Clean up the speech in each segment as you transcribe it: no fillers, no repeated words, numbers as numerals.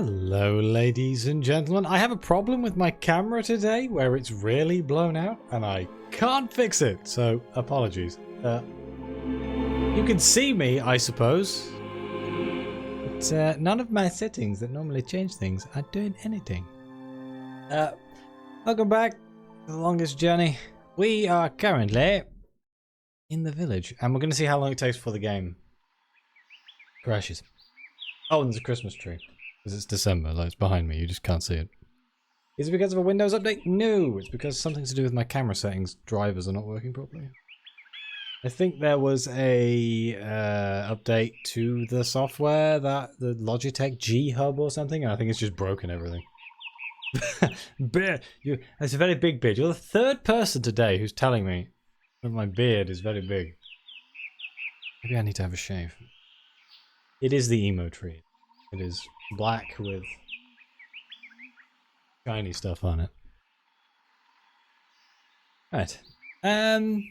Hello, ladies and gentlemen. I have a problem with my camera today where it's really blown out and I can't fix it, so apologies. You can see me, I suppose, but none of my settings that normally change things are doing anything. Welcome back to the longest journey. We are currently in the village and we're going to see how long it takes before the game crashes. Oh, and there's a Christmas tree. Because it's December, like it's behind me, you just can't see it. Is it because of a Windows update? No, it's because something to do with my camera settings. Drivers are not working properly. I think there was a update to the software, that the Logitech G Hub or something, and I think it's just broken everything. It's a very big beard. You're the third person today who's telling me that my beard is very big. Maybe I need to have a shave. It is the emo tree. It is black with shiny stuff on it. Right. You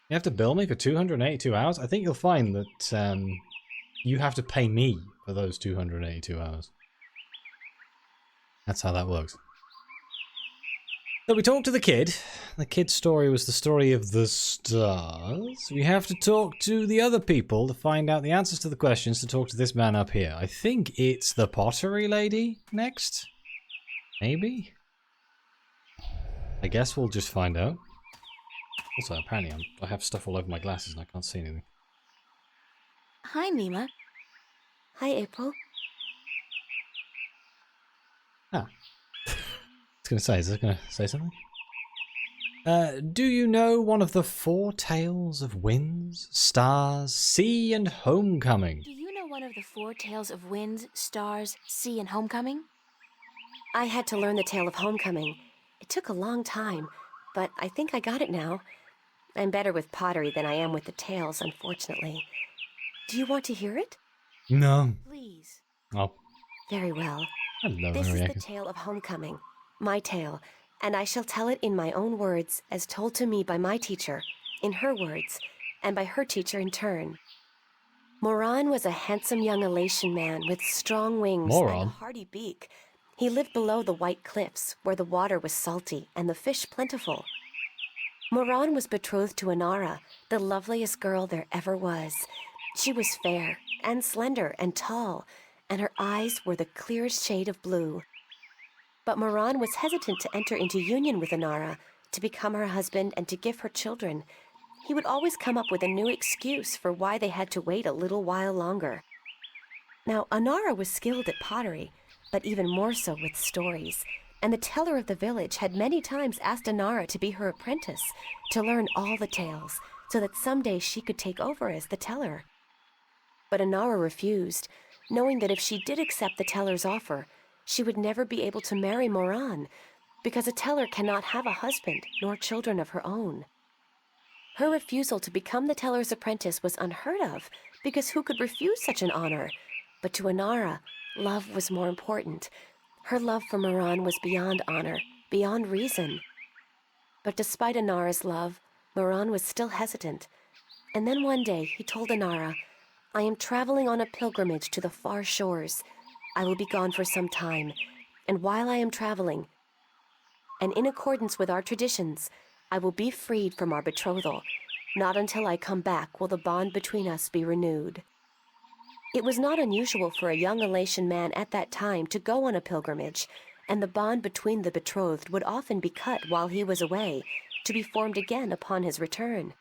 have to bill me for 282 hours? I think you'll find that you have to pay me for those 282 hours. That's how that works. So we talked to the kid. The kid's story was the story of the stars. We have to talk to the other people to find out the answers to the questions to talk to this man up here. I think it's the pottery lady next? Maybe? I guess we'll just find out. Also, apparently I have stuff all over my glasses and I can't see anything. Hi, Nima. Hi, April. Ah. Is it going to say something? Do you know one of the four tales of winds, stars, sea, and homecoming? Do you know one of the four tales of winds, stars, sea, and homecoming? I had to learn the tale of homecoming. It took a long time, but I think I got it now. I'm better with pottery than I am with the tales, unfortunately. Do you want to hear it? No. Please. Oh. Very well. Hello, This is Mariaka. the tale of homecoming, my tale, and I shall tell it in my own words, as told to me by my teacher, in her words, and by her teacher in turn. Moran was a handsome young Elatian man with strong wings and a hardy beak. He lived below the white cliffs, where the water was salty and the fish plentiful. Moran was betrothed to Anara, the loveliest girl there ever was. She was fair and slender and tall, and her eyes were the clearest shade of blue. But Moran was hesitant to enter into union with Anara, to become her husband and to give her children. He would always come up with a new excuse for why they had to wait a little while longer. Now, Anara was skilled at pottery, but even more so with stories, and the teller of the village had many times asked Anara to be her apprentice, to learn all the tales, so that someday she could take over as the teller. But Anara refused, knowing that if she did accept the teller's offer, she would never be able to marry Moran, because a teller cannot have a husband nor children of her own. Her refusal to become the teller's apprentice was unheard of, because who could refuse such an honor? But to Anara, love was more important. Her love for Moran was beyond honor, beyond reason. But despite Anara's love, Moran was still hesitant. And then one day he told Anara, "I am traveling on a pilgrimage to the far shores. I will be gone for some time, and while I am traveling, and in accordance with our traditions, I will be freed from our betrothal. Not until I come back will the bond between us be renewed." It was not unusual for a young Elatian man at that time to go on a pilgrimage, and the bond between the betrothed would often be cut while he was away, to be formed again upon his return.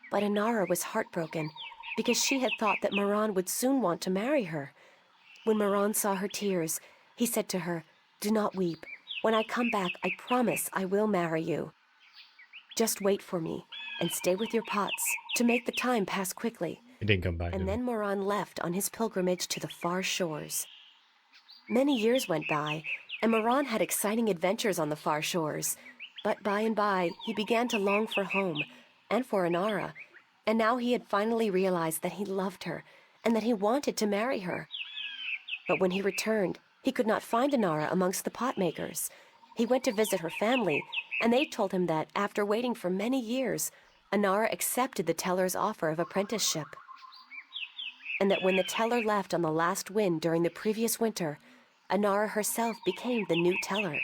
But Anara was heartbroken, because she had thought that Moran would soon want to marry her. When Moran saw her tears, he said to her, "Do not weep. When I come back, I promise I will marry you. Just wait for me, and stay with your pots, to make the time pass quickly." He didn't come back. And then Moran left on his pilgrimage to the far shores. Many years went by, and Moran had exciting adventures on the far shores. But by and by, he began to long for home, and for Anara, and now he had finally realized that he loved her, and that he wanted to marry her. But when he returned, he could not find Anara amongst the pot makers. He went to visit her family, and they told him that, after waiting for many years, Anara accepted the teller's offer of apprenticeship. and that when the teller left on the last wind during the previous winter, Anara herself became the new teller.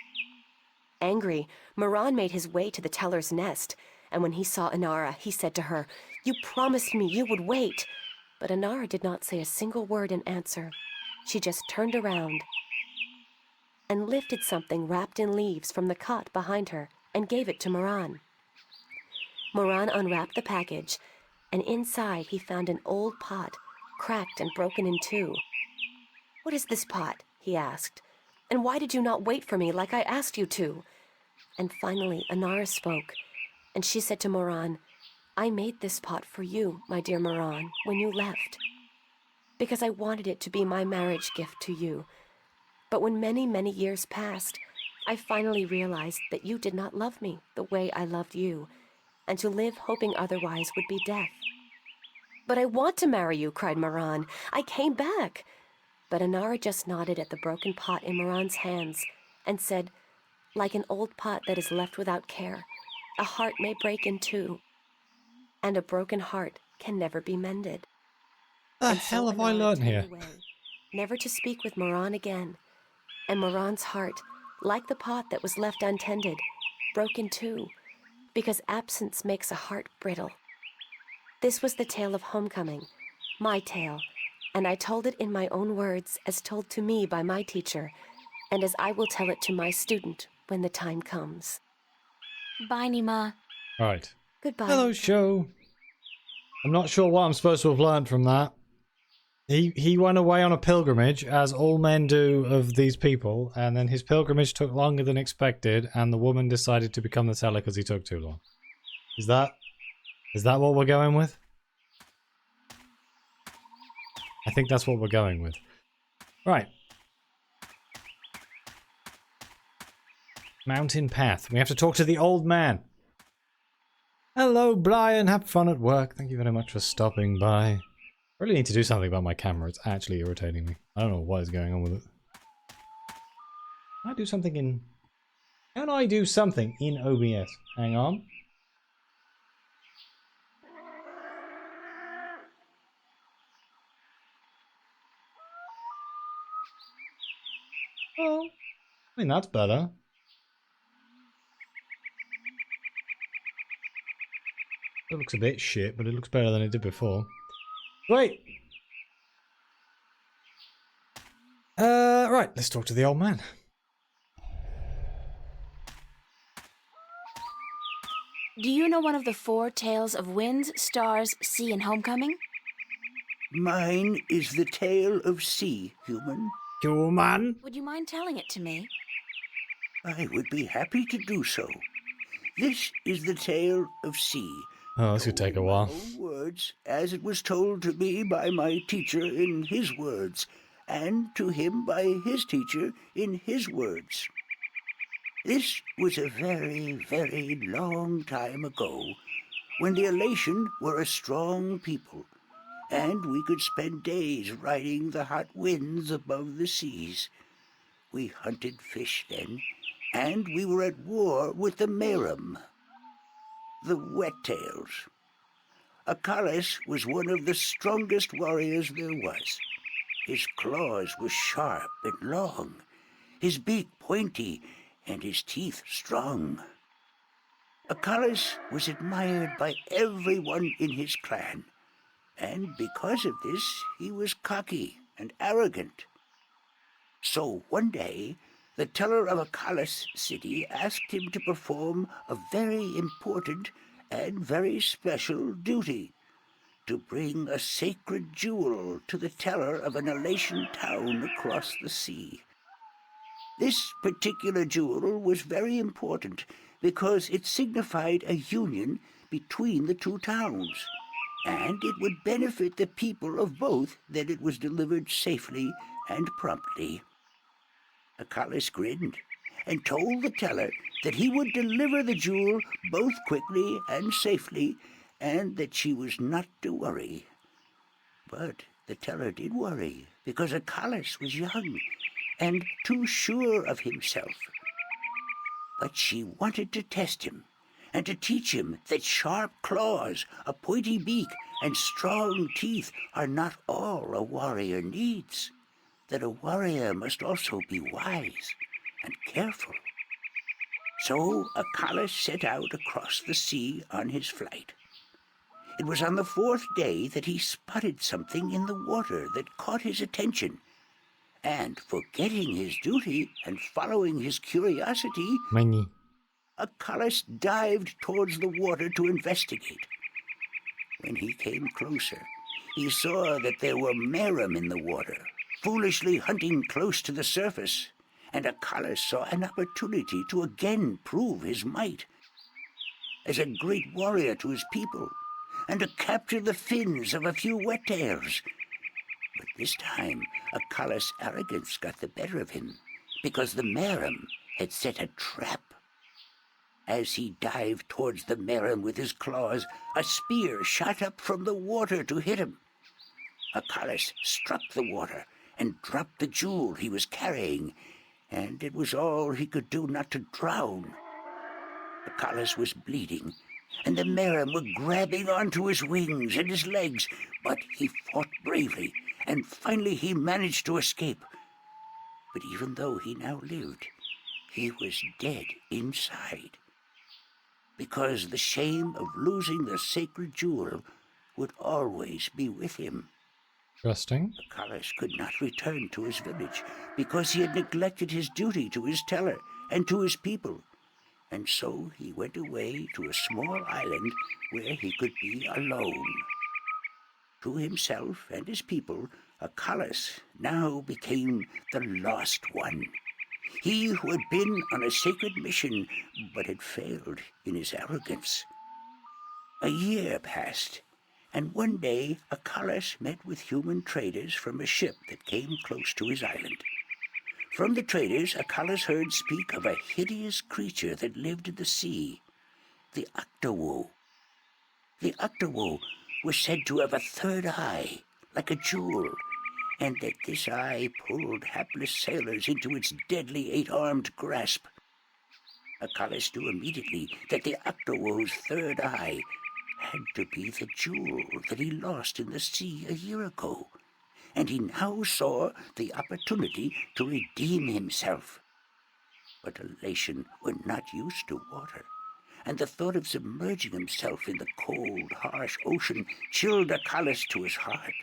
Angry, Moran made his way to the teller's nest, and when he saw Anara, he said to her, "You promised me you would wait." But Anara did not say a single word in answer. She just turned around and lifted something wrapped in leaves from the cot behind her and gave it to Moran. Moran unwrapped the package, and inside he found an old pot, cracked and broken in two. "What is this pot?" he asked. "And why did you not wait for me like I asked you to?" And finally Anara spoke, and she said to Moran, "I made this pot for you, my dear Moran, when you left, because I wanted it to be my marriage gift to you. But when many, many years passed, I finally realized that you did not love me the way I loved you, and to live hoping otherwise would be death." "But I want to marry you," cried Moran. "I came back." But Anara just nodded at the broken pot in Moran's hands and said, "Like an old pot that is left without care, a heart may break in two, and a broken heart can never be mended." The And hell so have I Anara learned turned here? away, never to speak with Moran again. And Moran's heart, like the pot that was left untended, broke in two, because absence makes a heart brittle. This was the tale of homecoming, my tale, and I told it in my own words as told to me by my teacher, and as I will tell it to my student when the time comes. Bye, Nima. Right. Goodbye. Hello, show. I'm not sure what I'm supposed to have learned from that. He went away on a pilgrimage, as all men do of these people, and then his pilgrimage took longer than expected, and the woman decided to become the teller because he took too long. Is that what we're going with? I think that's what we're going with. Right. Mountain path. We have to talk to the old man. Hello, Brian. Have fun at work. Thank you very much for stopping by. I really need to do something about my camera. It's actually irritating me. I don't know what is going on with it. Can I do something in... Can I do something in OBS? Hang on. Oh, I mean, that's better. It looks a bit shit, but it looks better than it did before. Great! Right, let's talk to the old man. Do you know one of the 4 tales of winds, stars, sea, and homecoming? Mine is the tale of sea, human. Human? Would you mind telling it to me? I would be happy to do so. This is the tale of sea. Oh, this could take a while. In my own words, as it was told to me by my teacher in his words, and to him by his teacher in his words. This was a very, very long time ago, when the Elation were a strong people, and we could spend days riding the hot winds above the seas. We hunted fish then, and we were at war with the Merum, the wet-tails. Achilles was one of the strongest warriors there was. His claws were sharp and long, his beak pointy, and his teeth strong. Achilles was admired by everyone in his clan, and because of this he was cocky and arrogant. So one day, the teller of Achilles' city asked him to perform a very important and very special duty, to bring a sacred jewel to the teller of an Elation town across the sea. This particular jewel was very important because it signified a union between the two towns, and it would benefit the people of both that it was delivered safely and promptly. Achilles grinned and told the teller that he would deliver the jewel both quickly and safely, and that she was not to worry. But the teller did worry, because Achilles was young and too sure of himself. But she wanted to test him, and to teach him that sharp claws, a pointy beak, and strong teeth are not all a warrior needs, that a warrior must also be wise and careful. So Acalus set out across the sea on his flight. It was on the 4th day that he spotted something in the water that caught his attention, and forgetting his duty and following his curiosity, Money. Acalus dived towards the water to investigate. When he came closer, he saw that there were merum in the water, foolishly hunting close to the surface, and Acalus saw an opportunity to again prove his might as a great warrior to his people, and to capture the fins of a few wet-tails. But this time, Acalus' arrogance got the better of him, because the merum had set a trap. As he dived towards the merum with his claws, a spear shot up from the water to hit him. Acalus struck the water and dropped the jewel he was carrying, and it was all he could do not to drown. Acalus was bleeding, and the merum were grabbing onto his wings and his legs, but he fought bravely, and finally he managed to escape. But even though he now lived, he was dead inside, because the shame of losing the sacred jewel would always be with him. Interesting. Acalus could not return to his village, because he had neglected his duty to his teller and to his people. And so he went away to a small island where he could be alone. To himself and his people, Acalus now became the lost one. He who had been on a sacred mission, but had failed in his arrogance. A year passed, and one day Acalus met with human traders from a ship that came close to his island. From the traders, Acalus heard speak of a hideous creature that lived in the sea, the Octowoe. The Octowoe was said to have a third eye, like a jewel, and that this eye pulled hapless sailors into its deadly 8-armed grasp. Acalus knew immediately that the Octowoe's third eye had to be the jewel that he lost in the sea a year ago, and he now saw the opportunity to redeem himself. But elation were not used to water, and the thought of submerging himself in the cold, harsh ocean chilled Acalus to his heart.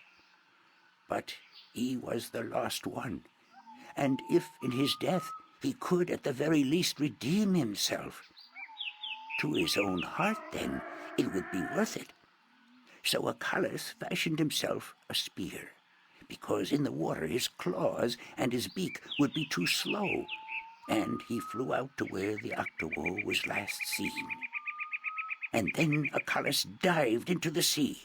But he was the lost one, and if in his death he could at the very least redeem himself, to his own heart then it would be worth it. So Acalus fashioned himself a spear, because in the water his claws and his beak would be too slow, and he flew out to where the Octowoe was last seen. And then Acalus dived into the sea.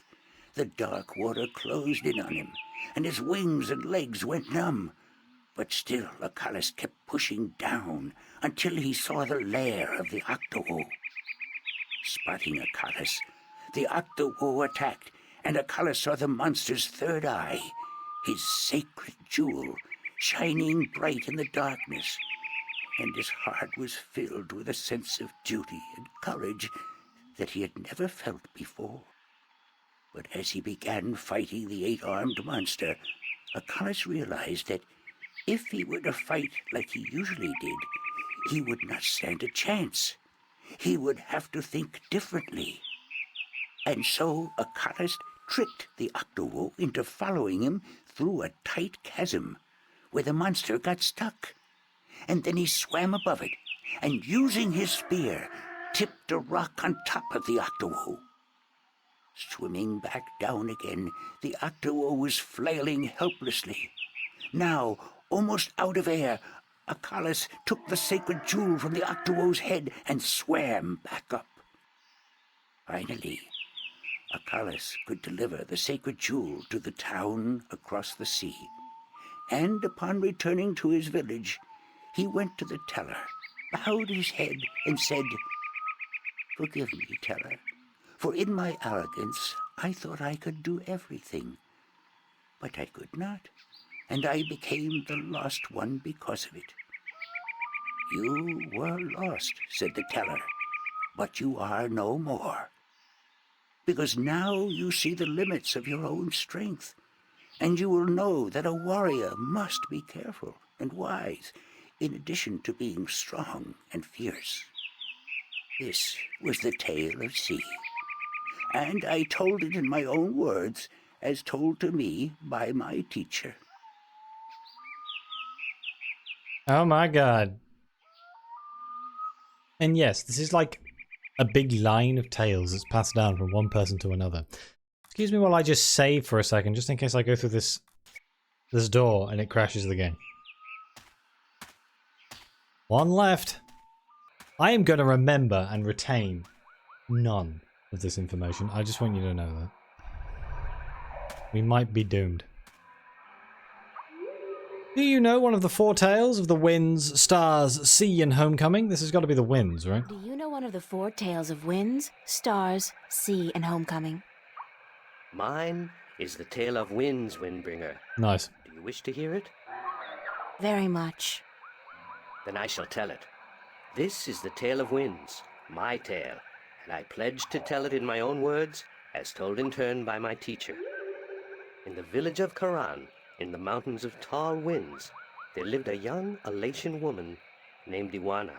The dark water closed in on him, and his wings and legs went numb. But still Acalus kept pushing down until he saw the lair of the Octowoe. Spotting Acalus, the Octowoe attacked, and Acalus saw the monster's third eye, his sacred jewel, shining bright in the darkness, and his heart was filled with a sense of duty and courage that he had never felt before. But as he began fighting the 8-armed monster, Acalus realized that if he were to fight like he usually did, he would not stand a chance. He would have to think differently. And so Acalus tricked the Octowoe into following him through a tight chasm where the monster got stuck. And then he swam above it, and using his spear, tipped a rock on top of the Octowoe. Swimming back down again, the Octowoe was flailing helplessly. Now, almost out of air, Acalus took the sacred jewel from the Octowoe's head and swam back up. Finally, Acalus could deliver the sacred jewel to the town across the sea, and upon returning to his village, he went to the teller, bowed his head, and said, "Forgive me, teller, for in my arrogance I thought I could do everything. But I could not, and I became the lost one because of it." "You were lost," said the teller, but you are no more. Because now you see the limits of your own strength, and you will know that a warrior must be careful and wise, in addition to being strong and fierce. This was the tale of C, and I told it in my own words, as told to me by my teacher. Oh my god. And yes, this is like a big line of tales that's passed down from one person to another. Excuse me while I just save for a second, just in case I go through this door and it crashes the game. One left. I am going to remember and retain none of this information. I just want you to know that. We might be doomed. Do you know one of the four tales of the winds, stars, sea, and homecoming? This has got to be the winds, right? Do you know one of the four tales of winds, stars, sea, and homecoming? Mine is the tale of winds, Windbringer. Nice. Do you wish to hear it? Very much. Then I shall tell it. This is the tale of winds, my tale, and I pledge to tell it in my own words, as told in turn by my teacher. In the village of Karan, in the mountains of tall winds, there lived a young Elatian woman named Iwana.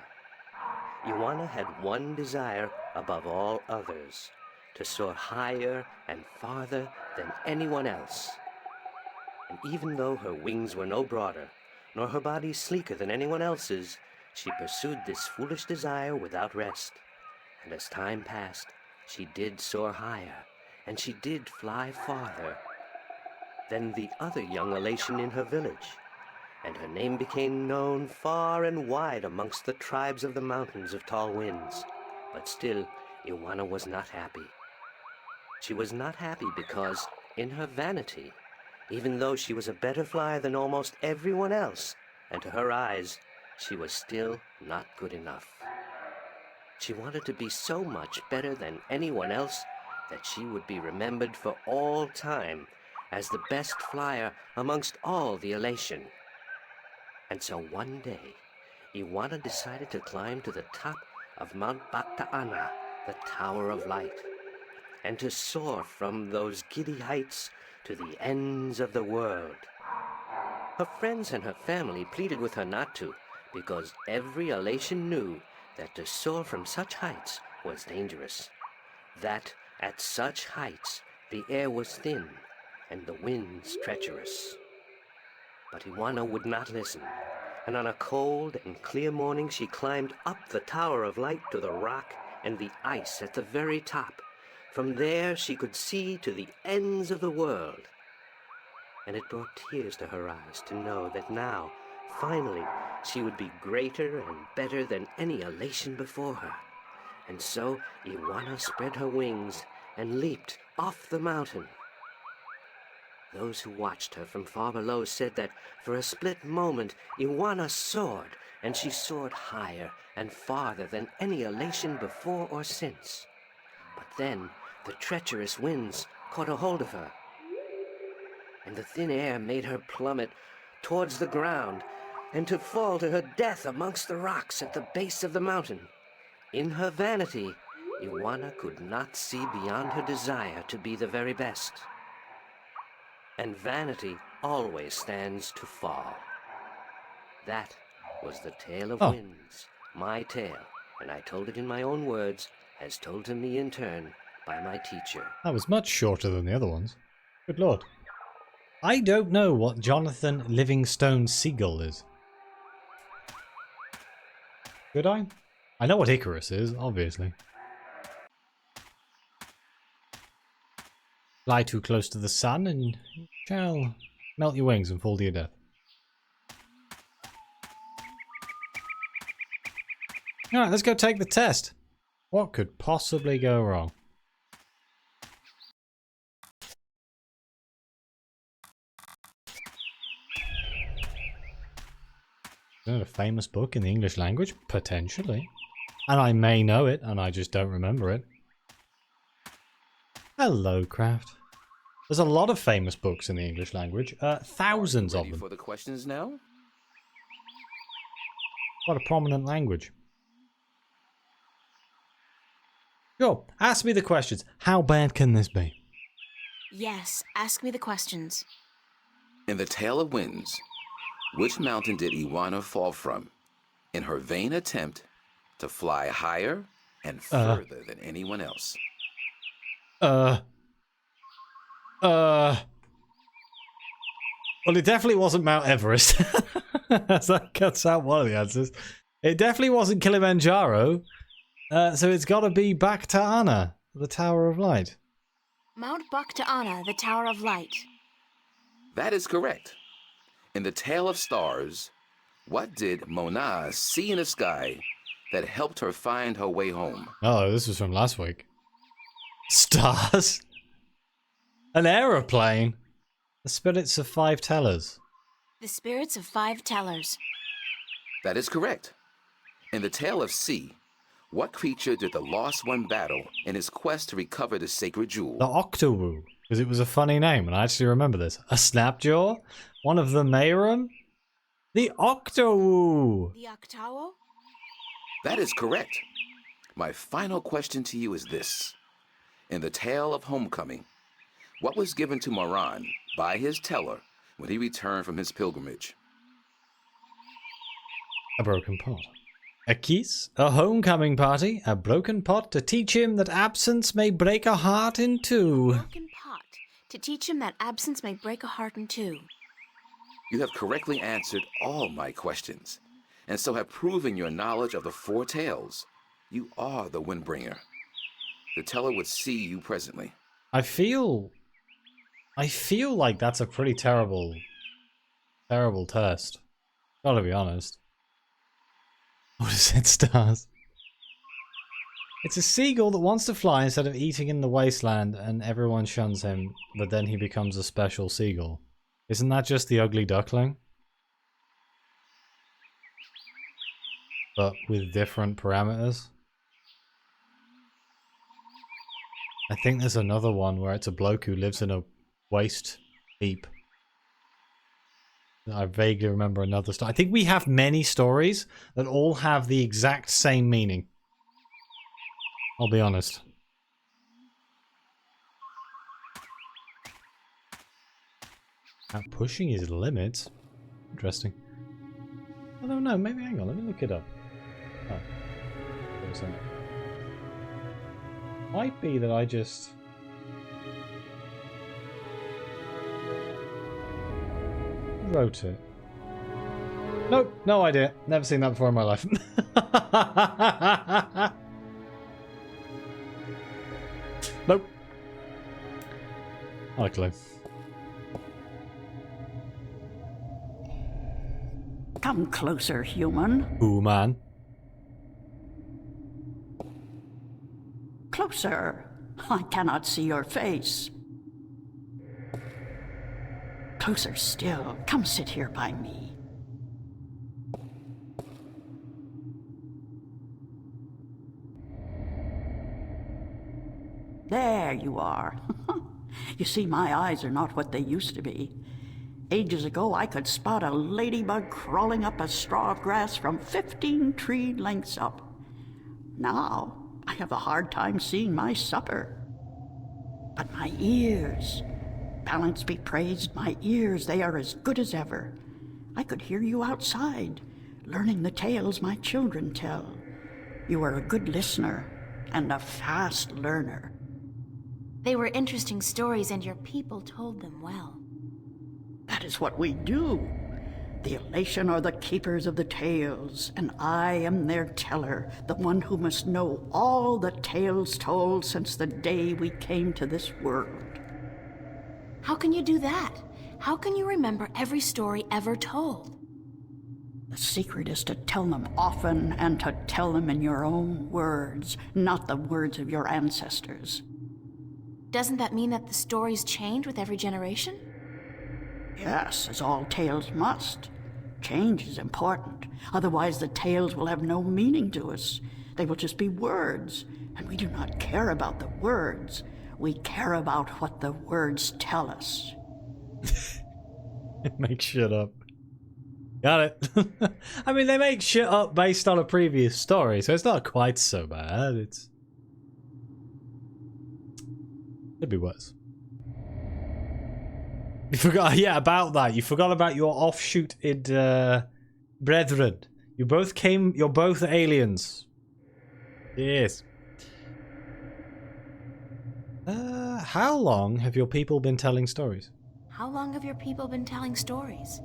Iwana had one desire above all others, to soar higher and farther than anyone else. And even though her wings were no broader, nor her body sleeker than anyone else's, she pursued this foolish desire without rest. And as time passed, she did soar higher, and she did fly farther than the other young Elatian in her village, and her name became known far and wide amongst the tribes of the mountains of tall winds. But still, Iwana was not happy. She was not happy because, in her vanity, even though she was a better flyer than almost everyone else, and to her eyes, she was still not good enough. She wanted to be so much better than anyone else that she would be remembered for all time as the best flyer amongst all the Elation. And so one day, Iwana decided to climb to the top of Mount Bakta'ana, the Tower of Light, and to soar from those giddy heights to the ends of the world. Her friends and her family pleaded with her not to, because every Elation knew that to soar from such heights was dangerous, that at such heights the air was thin and the winds treacherous. But Iwana would not listen, and on a cold and clear morning she climbed up the Tower of Light to the rock and the ice at the very top. From there she could see to the ends of the world. And it brought tears to her eyes to know that now, finally, she would be greater and better than any Elation before her. And so Iwana spread her wings and leaped off the mountain. Those who watched her from far below said that for a split moment Iwana soared, and she soared higher and farther than any Elation before or since. But then the treacherous winds caught a hold of her, and the thin air made her plummet towards the ground, and to fall to her death amongst the rocks at the base of the mountain. In her vanity, Iwana could not see beyond her desire to be the very best. And vanity always stands to fall. That was the tale of winds, my tale, and I told it in my own words, as told to me in turn by my teacher. That was much shorter than the other ones. Good lord. I don't know what Jonathan Livingstone Seagull is. Could I? I know what Icarus is, obviously. Fly too close to the sun and you shall melt your wings and fall to your death. Alright, let's go take the test. What could possibly go wrong? Is it a famous book in the English language? Potentially. And I may know it, and I just don't remember it. Hello, Craft. There's a lot of famous books in the English language. Thousands of them. For the questions now? What a prominent language. Sure, ask me the questions. How bad can this be? Yes, ask me the questions. In the Tale of Winds, which mountain did Iwana fall from in her vain attempt to fly higher and further than anyone else? Well, it definitely wasn't Mount Everest. So that cuts out one of the answers. It definitely wasn't Kilimanjaro. So it's got to be Bacta Ana, the Tower of Light. Mount Bacta Ana, the Tower of Light. That is correct. In the Tale of Stars, what did Mona see in the sky that helped her find her way home? Oh, this was from last week. Stars? An aeroplane? The spirits of 5 tellers. The spirits of 5 tellers. That is correct. In the Tale of Sea, what creature did the Lost One battle in his quest to recover the sacred jewel? The Octowoo, because it was a funny name, and I actually remember this. A Snapjaw? One of the Mayrum? The Octowoo! The Octawo? That is correct. My final question to you is this. In the Tale of Homecoming, what was given to Moran by his teller when he returned from his pilgrimage? A broken pot. A kiss, a homecoming party, a broken pot to teach him that absence may break a heart in two. Broken pot, to teach him that absence may break a heart in two. You have correctly answered all my questions, and so have proven your knowledge of the 4 tales. You are the Windbringer. The teller would see you presently. I feel like that's a pretty terrible test. Gotta be honest. What is it, stars? It's a seagull that wants to fly instead of eating in the wasteland, and everyone shuns him, but then he becomes a special seagull. Isn't that just the ugly duckling? But with different parameters? I think there's another one where it's a bloke who lives in a waste heap. I vaguely remember another story. I think we have many stories that all have the exact same meaning. I'll be honest. Not pushing his limits. Interesting. I don't know. Maybe, hang on. Let me look it up. Oh. Might be that I just... wrote it. Nope, no idea. Never seen that before in my life. Nope. Not a clue. Come closer, human. Ooh, man. Closer. I cannot see your face. Closer still. Come sit here by me. There you are. You see, my eyes are not what they used to be. Ages ago, I could spot a ladybug crawling up a straw of grass from 15 tree lengths up. Now, I have a hard time seeing my supper. But my ears, balance be praised, my ears, they are as good as ever. I could hear you outside, learning the tales my children tell. You are a good listener and a fast learner. They were interesting stories, and your people told them well. That is what we do. The elation are the keepers of the tales, and I am their teller, the one who must know all the tales told since the day we came to this world. How can you do that? How can you remember every story ever told? The secret is to tell them often and to tell them in your own words, not the words of your ancestors. Doesn't that mean that the stories change with every generation? Yes, as all tales must. Change is important. Otherwise, the tales will have no meaning to us. They will just be words, and we do not care about the words. We care about what the words tell us. Make shit up. Got it. I mean, they make shit up based on a previous story, so it's not quite so bad. Could be worse. You forgot, yeah, about that. You forgot about your offshooted brethren. You're both aliens. Yes. How long have your people been telling stories? How long have your people been telling stories?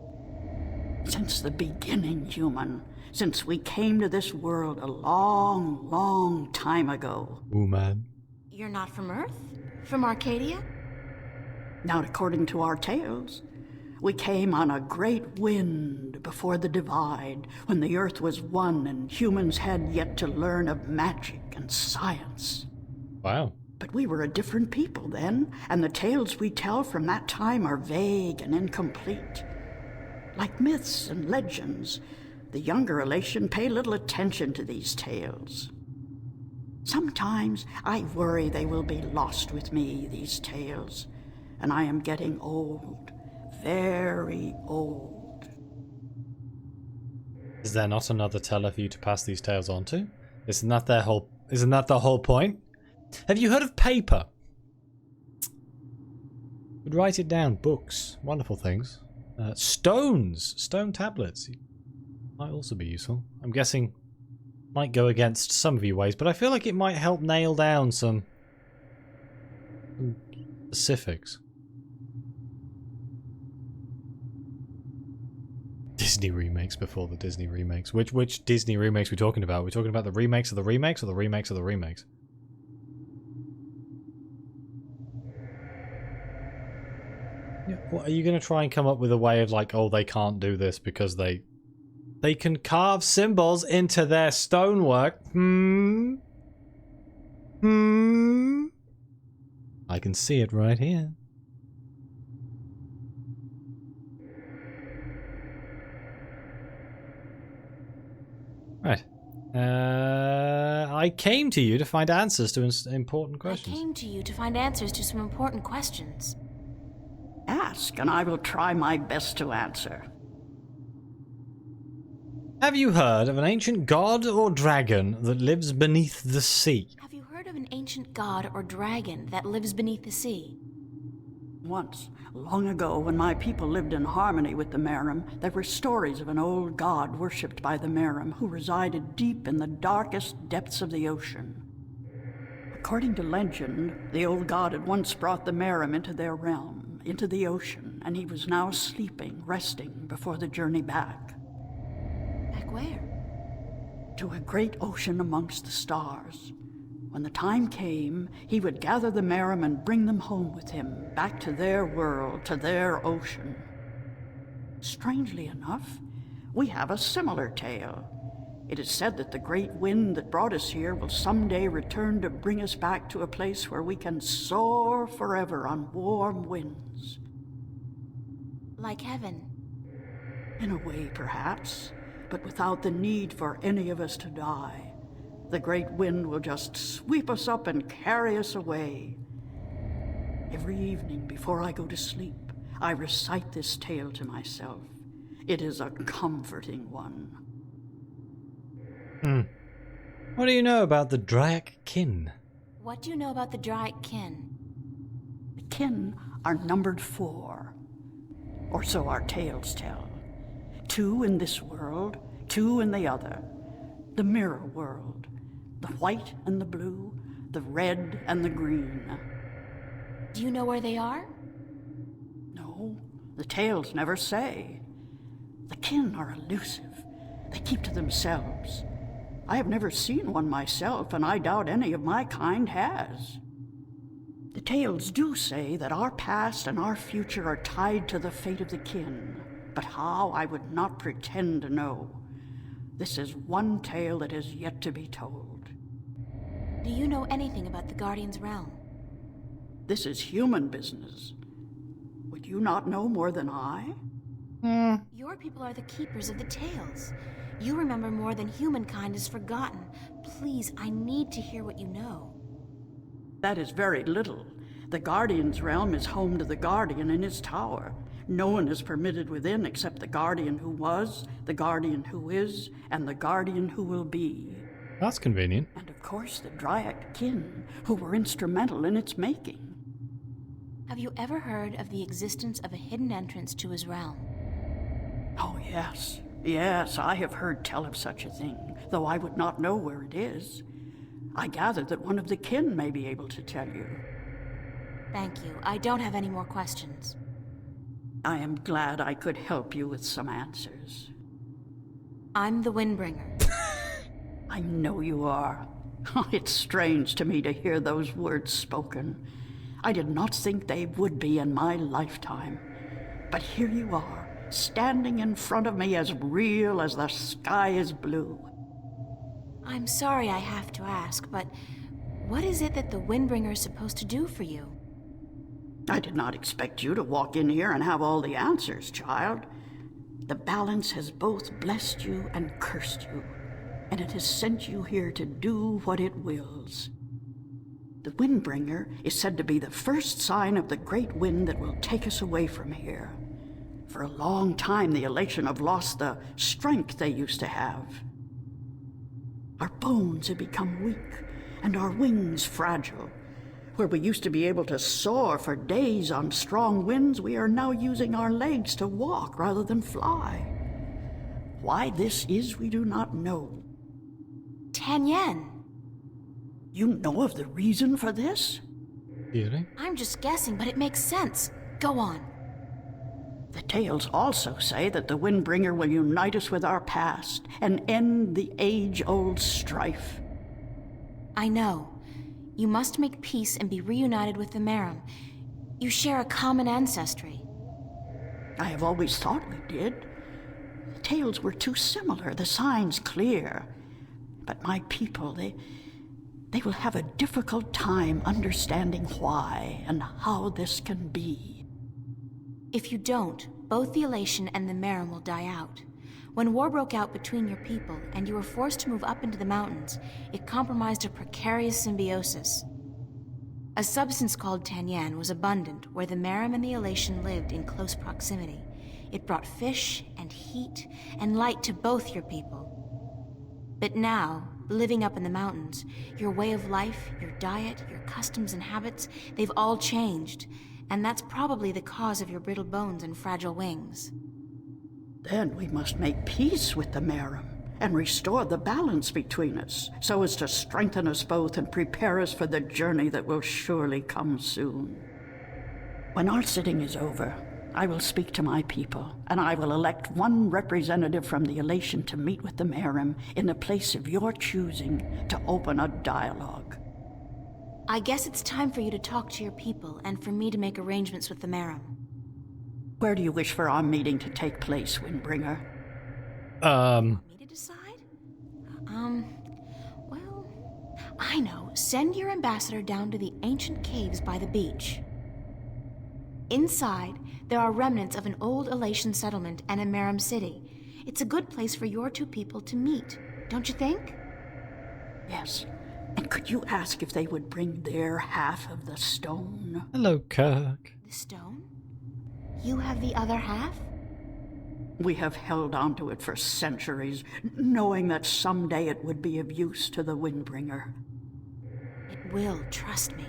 Since the beginning, human. Since we came to this world a long, long time ago. Ooh, man. You're not from Earth? From Arcadia? Not according to our tales. We came on a great wind before the divide, when the earth was one and humans had yet to learn of magic and science. Wow. But we were a different people then, and the tales we tell from that time are vague and incomplete. Like myths and legends, the younger elation pay little attention to these tales. Sometimes I worry they will be lost with me, these tales, and I am getting old, very old. Is there not another teller for you to pass these tales on to? Isn't that the whole point? Have you heard of paper? Would write it down. Books. Wonderful things. Stones. Stone tablets. Might also be useful. I'm guessing might go against some of your ways, but I feel like it might help nail down some specifics. Disney remakes before the Disney remakes. Which Disney remakes are we talking about? Are we talking about the remakes of the remakes or the remakes of the remakes? Yeah, what, are you going to try and come up with a way of like, oh, they can't do this because they can carve symbols into their stonework? I can see it right here. Right. I came to you to find answers to important questions. I came to you to find answers to some important questions. Ask, and I will try my best to answer. Have you heard of an ancient god or dragon that lives beneath the sea? Have you heard of an ancient god or dragon that lives beneath the sea? Once, long ago, when my people lived in harmony with the Merim, there were stories of an old god worshipped by the Merim who resided deep in the darkest depths of the ocean. According to legend, the old god had once brought the Merim into their realm, into the ocean, and he was now sleeping, resting before the journey back. Back where? To a great ocean amongst the stars. When the time came, he would gather the Merim and bring them home with him, back to their world, to their ocean. Strangely enough, we have a similar tale. It is said that the great wind that brought us here will someday return to bring us back to a place where we can soar forever on warm winds. Like heaven. In a way, perhaps, but without the need for any of us to die. The great wind will just sweep us up and carry us away. Every evening before I go to sleep, I recite this tale to myself. It is a comforting one. What do you know about the Dryak kin? What do you know about the Dryak kin? The kin are numbered 4, or so our tales tell. 2 in this world, 2 in the other. The mirror world. The white and the blue, the red and the green. Do you know where they are? No, the tales never say. The kin are elusive. They keep to themselves. I have never seen one myself, and I doubt any of my kind has. The tales do say that our past and our future are tied to the fate of the kin, but how I would not pretend to know. This is one tale that is yet to be told. Do you know anything about the Guardian's realm? This is human business. Would you not know more than I? Your people are the keepers of the tales. You remember more than humankind has forgotten. Please, I need to hear what you know. That is very little. The Guardian's realm is home to the Guardian in his tower. No one is permitted within except the Guardian who was, the Guardian who is, and the Guardian who will be. That's convenient. And of course the Dryak kin, who were instrumental in its making. Have you ever heard of the existence of a hidden entrance to his realm? Oh, yes. Yes, I have heard tell of such a thing, though I would not know where it is. I gather that one of the kin may be able to tell you. Thank you. I don't have any more questions. I am glad I could help you with some answers. I'm the Windbringer. I know you are. It's strange to me to hear those words spoken. I did not think they would be in my lifetime. But here you are, standing in front of me as real as the sky is blue. I'm sorry I have to ask, but what is it that the Windbringer is supposed to do for you? I did not expect you to walk in here and have all the answers, child. The balance has both blessed you and cursed you, and it has sent you here to do what it wills. The Windbringer is said to be the first sign of the great wind that will take us away from here. For a long time, the Elation have lost the strength they used to have. Our bones have become weak, and our wings fragile. Where we used to be able to soar for days on strong winds, we are now using our legs to walk rather than fly. Why this is, we do not know. Tanyan! You know of the reason for this? Really? I'm just guessing, but it makes sense. Go on. The tales also say that the Windbringer will unite us with our past and end the age-old strife. I know. You must make peace and be reunited with the Merim. You share a common ancestry. I have always thought we did. The tales were too similar, the signs clear. But my people, they will have a difficult time understanding why and how this can be. If you don't, both the Elation and the Merim will die out. When war broke out between your people and you were forced to move up into the mountains, it compromised a precarious symbiosis. A substance called Tanyan was abundant where the Merim and the Elation lived in close proximity. It brought fish and heat and light to both your people. But now, living up in the mountains, your way of life, your diet, your customs and habits, they've all changed. And that's probably the cause of your brittle bones and fragile wings. Then we must make peace with the Merim and restore the balance between us, so as to strengthen us both and prepare us for the journey that will surely come soon. When our sitting is over, I will speak to my people, and I will elect one representative from the Elation to meet with the Merim in the place of your choosing to open a dialogue. I guess it's time for you to talk to your people and for me to make arrangements with the Merim. Where do you wish for our meeting to take place, Windbringer? Me to decide? Well, I know. Send your ambassador down to the ancient caves by the beach. Inside, there are remnants of an old Elation settlement and a Merim city. It's a good place for your two people to meet, don't you think? Yes. And could you ask if they would bring their half of the stone? Hello, Kirk. The stone? You have the other half? We have held onto it for centuries, knowing that someday it would be of use to the Windbringer. It will, trust me.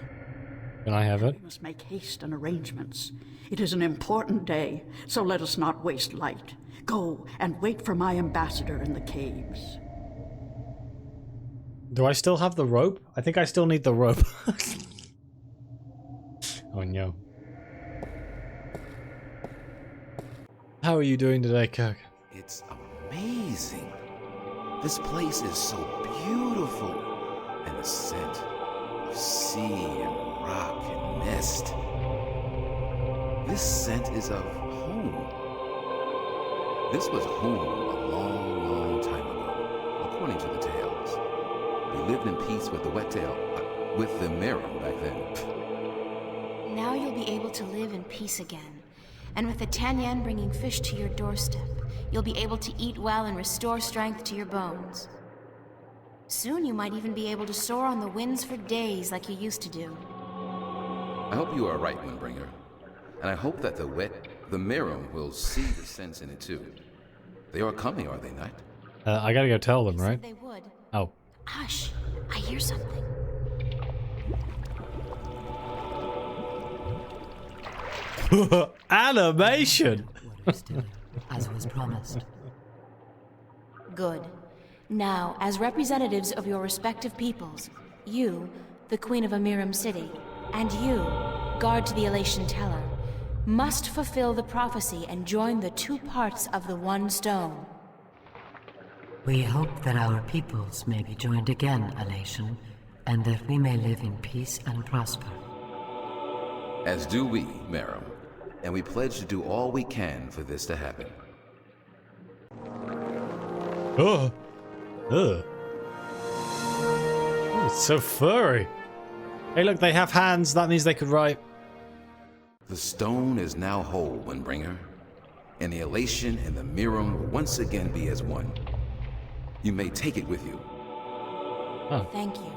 Can I have it? We must make haste and arrangements. It is an important day, so let us not waste light. Go and wait for my ambassador in the caves. Do I still have the rope? I think I still need the rope. Oh no. How are you doing today, Kirk? It's amazing. This place is so beautiful. And the scent of sea and rock and mist. This scent is of home. This was home a long, long time ago, according to the tales. We lived in peace with the Wet-tail, with the Merim back then. Now you'll be able to live in peace again. And with the Tanyan bringing fish to your doorstep, you'll be able to eat well and restore strength to your bones. Soon you might even be able to soar on the winds for days like you used to do. I hope you are right, Windbringer. And I hope that the Merim will see the sense in it too. They are coming, are they not? I gotta go tell them, They right? said they would. Oh. Hush, I hear something. Animation! Order still, as was promised. Good. Now, as representatives of your respective peoples, you, the Queen of Amiram City, and you, guard to the Elation Teller, must fulfill the prophecy and join the two parts of the one stone. We hope that our peoples may be joined again, Elation, and that we may live in peace and prosper. As do we, Merim, and we pledge to do all we can for this to happen. Oh. Ugh. Oh, it's so furry. Hey, look, they have hands. That means they could write. The stone is now whole, Windbringer, and the Elation and the Merim will once again be as one. You may take it with you. Oh. Thank you.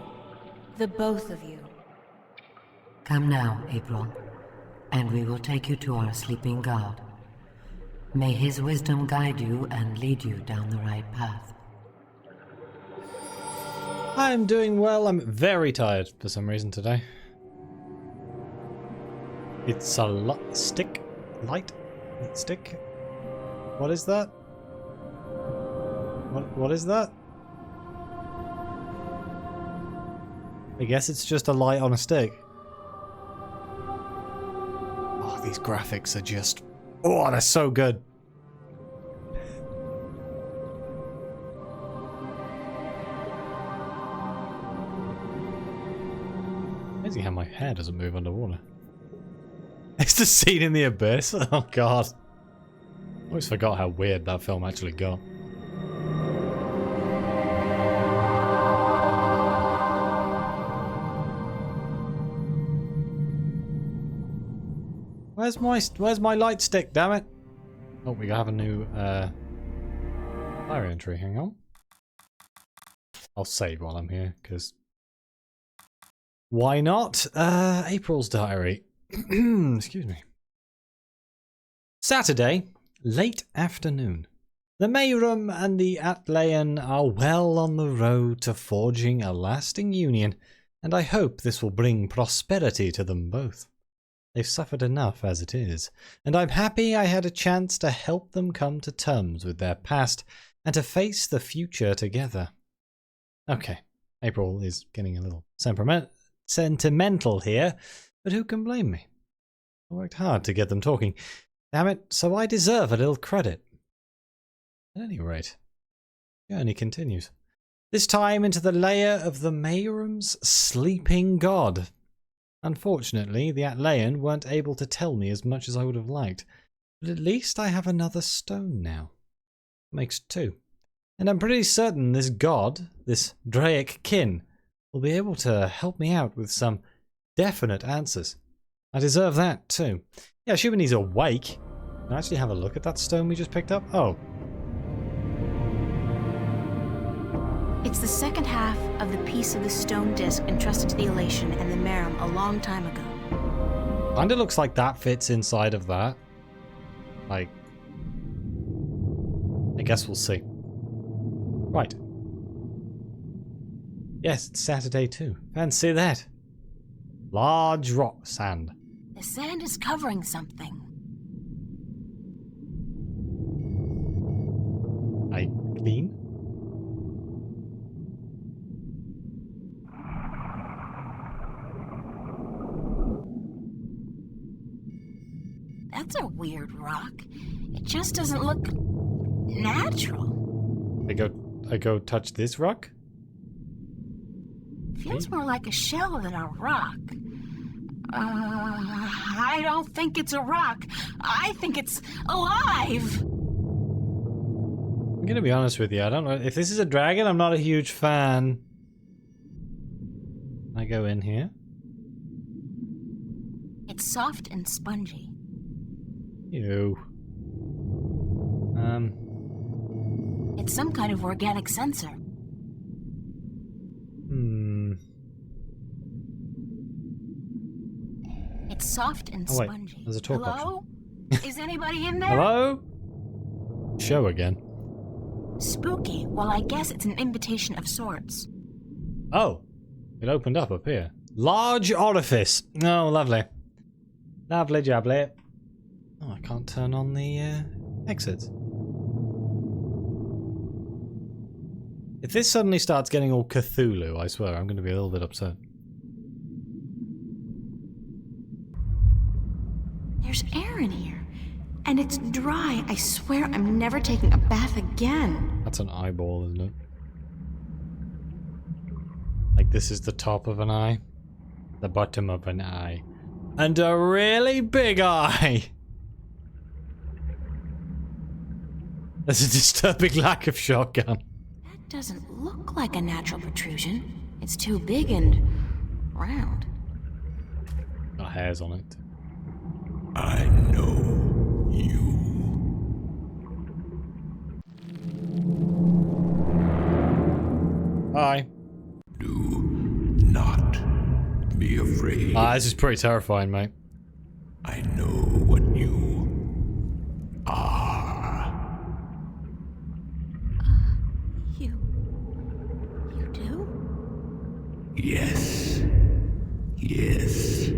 The both of you. Come now, April, and we will take you to our sleeping god. May his wisdom guide you and lead you down the right path. I'm doing well. I'm very tired for some reason today. It's a stick? Light? Stick? What is that? What is that? I guess it's just a light on a stick. Oh, these graphics are just... Oh, they're so good. Amazing how my hair doesn't move underwater. It's the scene in the abyss. Oh god. I always forgot how weird that film actually got. Where's my light stick, damn it? Oh, we have a new diary entry, hang on. I'll save while I'm here, because why not? April's diary. Excuse me. Saturday, late afternoon. The Mayrum and the Atlayan are well on the road to forging a lasting union, and I hope this will bring prosperity to them both. They've suffered enough as it is, and I'm happy I had a chance to help them come to terms with their past and to face the future together. Okay, April is getting a little sentimental here, but who can blame me? I worked hard to get them talking. Damn it, so I deserve a little credit. At any rate, the journey continues. This time into the lair of the Mayrum's sleeping god. Unfortunately, the Atlayan weren't able to tell me as much as I would have liked, but at least I have another stone now. Makes two. And I'm pretty certain this god, this Draic kin, will be able to help me out with some definite answers. I deserve that too. Yeah, assuming he's awake. Can I actually have a look at that stone we just picked up? Oh. It's the second half of the piece of the stone disc entrusted to the Elation and the Merim a long time ago. Kinda looks like that fits inside of that. Like, I guess we'll see. Right. Yes, it's Saturday too. Fancy that. Large rock sand. The sand is covering something. I clean? That's a weird rock. It just doesn't look natural. I go touch this rock? Feels more like a shell than a rock. I don't think it's a rock. I think it's alive. I'm gonna be honest with you. I don't know if this is a dragon. I'm not a huge fan. I go in here. It's soft and spongy. Ew. It's some kind of organic sensor. It's soft and Oh, wait. spongy. There's a talk Hello? Is anybody in there? Hello? Show again. Spooky. Well, I guess it's an invitation of sorts. Oh. It opened up here. Large orifice. Oh, lovely. Lovely jubbly. Oh, I can't turn on the exit. If this suddenly starts getting all Cthulhu, I swear I'm going to be a little bit upset. There's air in here. And it's dry. I swear I'm never taking a bath again. That's an eyeball, isn't it? Like this is the top of an eye. The bottom of an eye. And a really big eye! There's a disturbing lack of shotgun. That doesn't look like a natural protrusion. It's too big and round. Got hairs on it. I know you. Hi. Do not be afraid. This is pretty terrifying, mate. I know what you are. You do? Yes. Yes.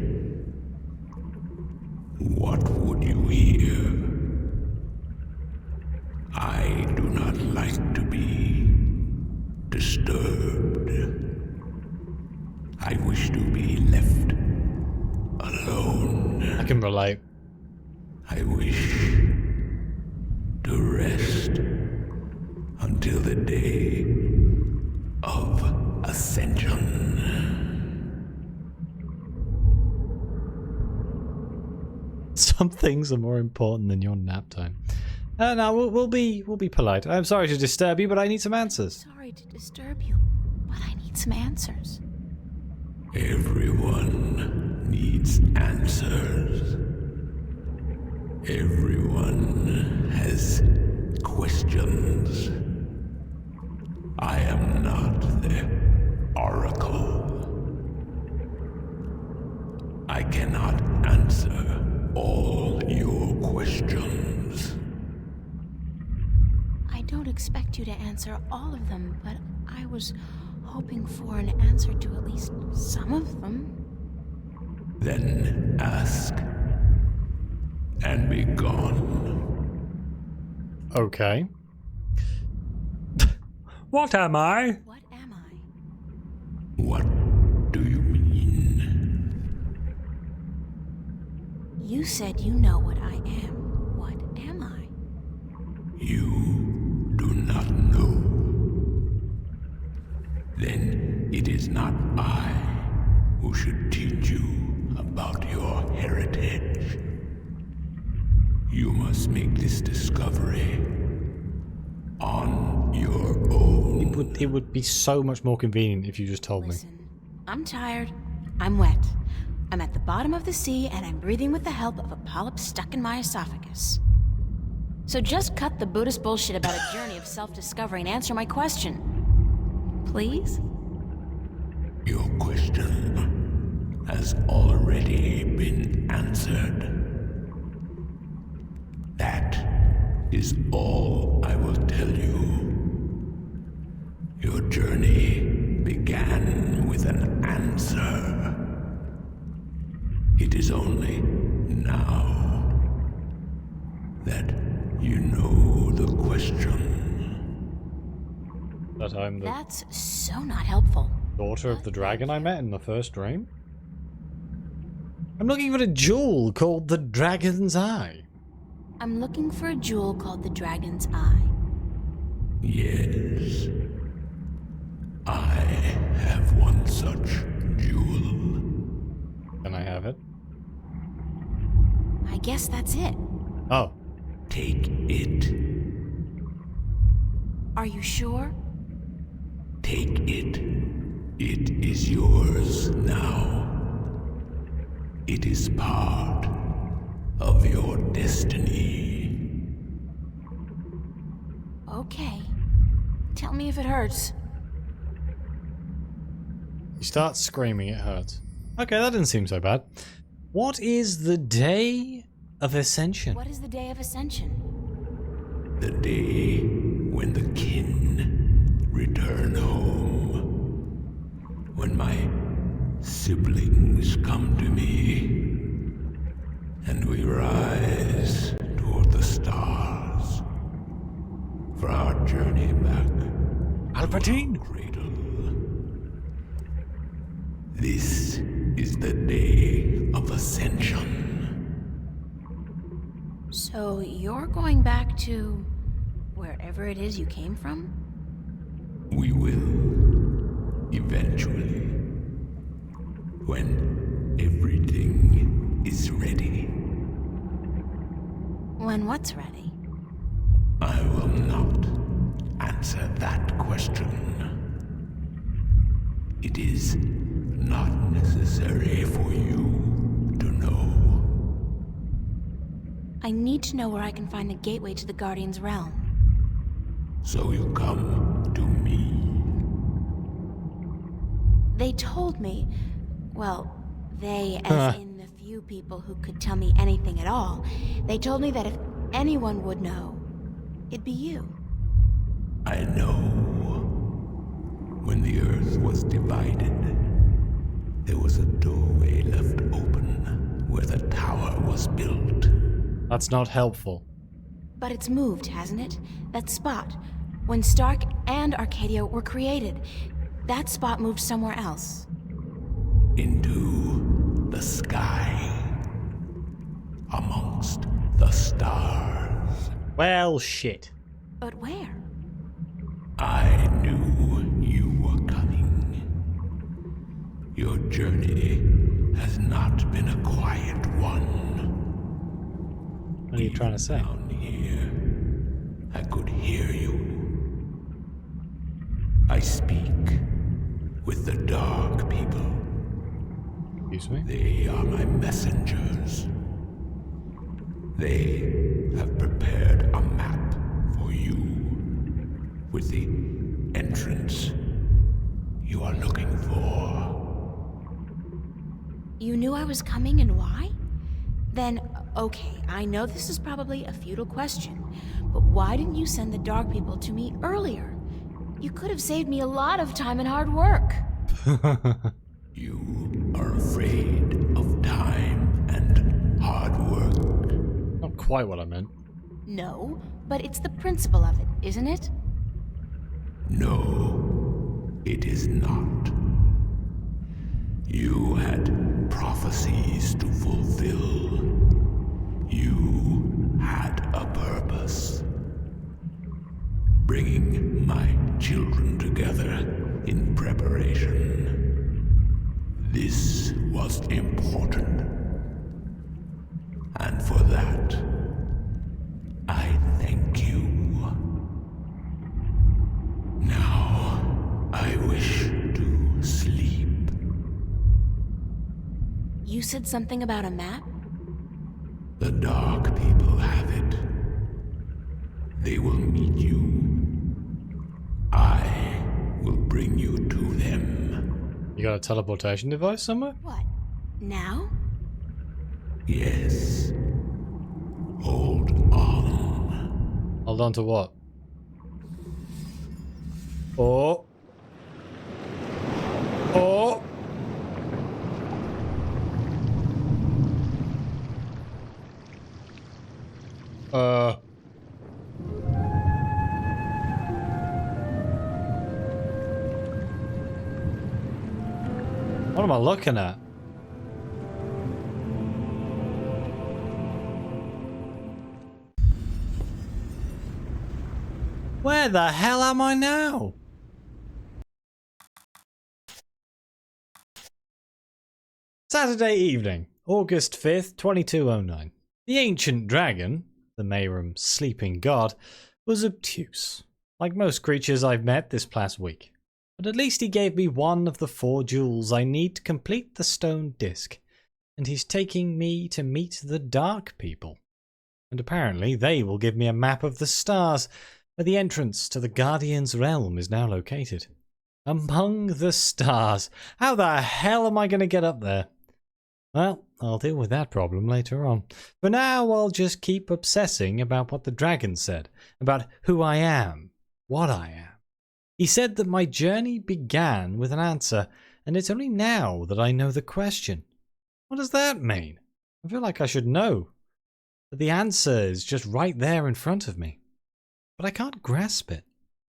What would you hear? I do not like to be disturbed. I wish to be left alone. I can relate. I wish to rest until the day of ascension. Some things are more important than your nap time. No, we'll be polite. I'm sorry to disturb you, but I need some answers. Sorry to disturb you, but I need some answers. Everyone needs answers. Everyone has questions. I am not the oracle. I cannot answer all your questions. I don't expect you to answer all of them, but I was hoping for an answer to at least some of them. Then ask and be gone. Okay. What am I? What am I? What do you mean? You said you know what I am. What am I? You do not know. Then it is not I who should teach you about your heritage. You must make this discovery on your own. It would be so much more convenient if you just told me. Listen, I'm tired. I'm wet. I'm at the bottom of the sea, and I'm breathing with the help of a polyp stuck in my esophagus. So just cut the Buddhist bullshit about a journey of self-discovery and answer my question. Please? Your question has already been answered. That is all I will tell you. Your journey began with an answer. It is only now that you know the question. That I'm the That's so not helpful. daughter of the dragon I met in the first dream? I'm looking for a jewel called the Dragon's Eye. I'm looking for a jewel called the Dragon's Eye. Yes, I have one such jewel. Can I have it? I guess that's it. Oh. Take it. Are you sure? Take it. It is yours now. It is part of your destiny. Okay. Tell me if it hurts. You start screaming, it hurts. Okay, that didn't seem so bad. What is the Day of Ascension? What is the Day of Ascension? The day when the kin return home. When my siblings come to me and we rise Palpatine! Cradle. This is the day of ascension. So you're going back to wherever it is you came from? We will, eventually, when everything is ready. When what's ready? I will not answer that question. It is not necessary for you to know. I need to know where I can find the gateway to the Guardian's realm. So you come to me. They told me, well, they as in the few people who could tell me anything at all, they told me that if anyone would know, it'd be you. I know. When the earth was divided, there was a doorway left open where the tower was built. That's not helpful. But it's moved, hasn't it? That spot. When Stark and Arcadia were created, that spot moved somewhere else. Into the sky. Amongst the stars. Well, shit. But where? I knew you were coming. Your journey has not been a quiet one. What are you trying to say? Down here, I could hear you. I speak with the dark people. Excuse me? They are my messengers. They have prepared a map for you with the entrance you are looking for. You knew I was coming and why? Then, okay, I know this is probably a futile question, but why didn't you send the dark people to me earlier? You could have saved me a lot of time and hard work. You are afraid of time and hard work. Not quite what I meant. No, but it's the principle of it, isn't it? No, it is not. You had prophecies to fulfill. You had a purpose. Bringing my children together in preparation. This was important. And for that, I thank you. Now, I wish to sleep. You said something about a map? The dark people have it. They will meet you. I will bring you to them. You got a teleportation device somewhere? What? Now? Yes. Hold on. Hold on to what? Oh. Oh. What am I looking at? Where the hell am I now? Saturday evening, August 5th, 2209. The ancient dragon, the Mayrum sleeping god, was obtuse, like most creatures I've met this past week. But at least he gave me one of the 4 jewels I need to complete the stone disc, and he's taking me to meet the dark people. And apparently they will give me a map of the stars, where the entrance to the Guardian's realm is now located. Among the stars. How the hell am I going to get up there? Well, I'll deal with that problem later on. For now, I'll just keep obsessing about what the dragon said, about who I am, what I am. He said that my journey began with an answer, and it's only now that I know the question. What does that mean? I feel like I should know. But the answer is just right there in front of me. But I can't grasp it.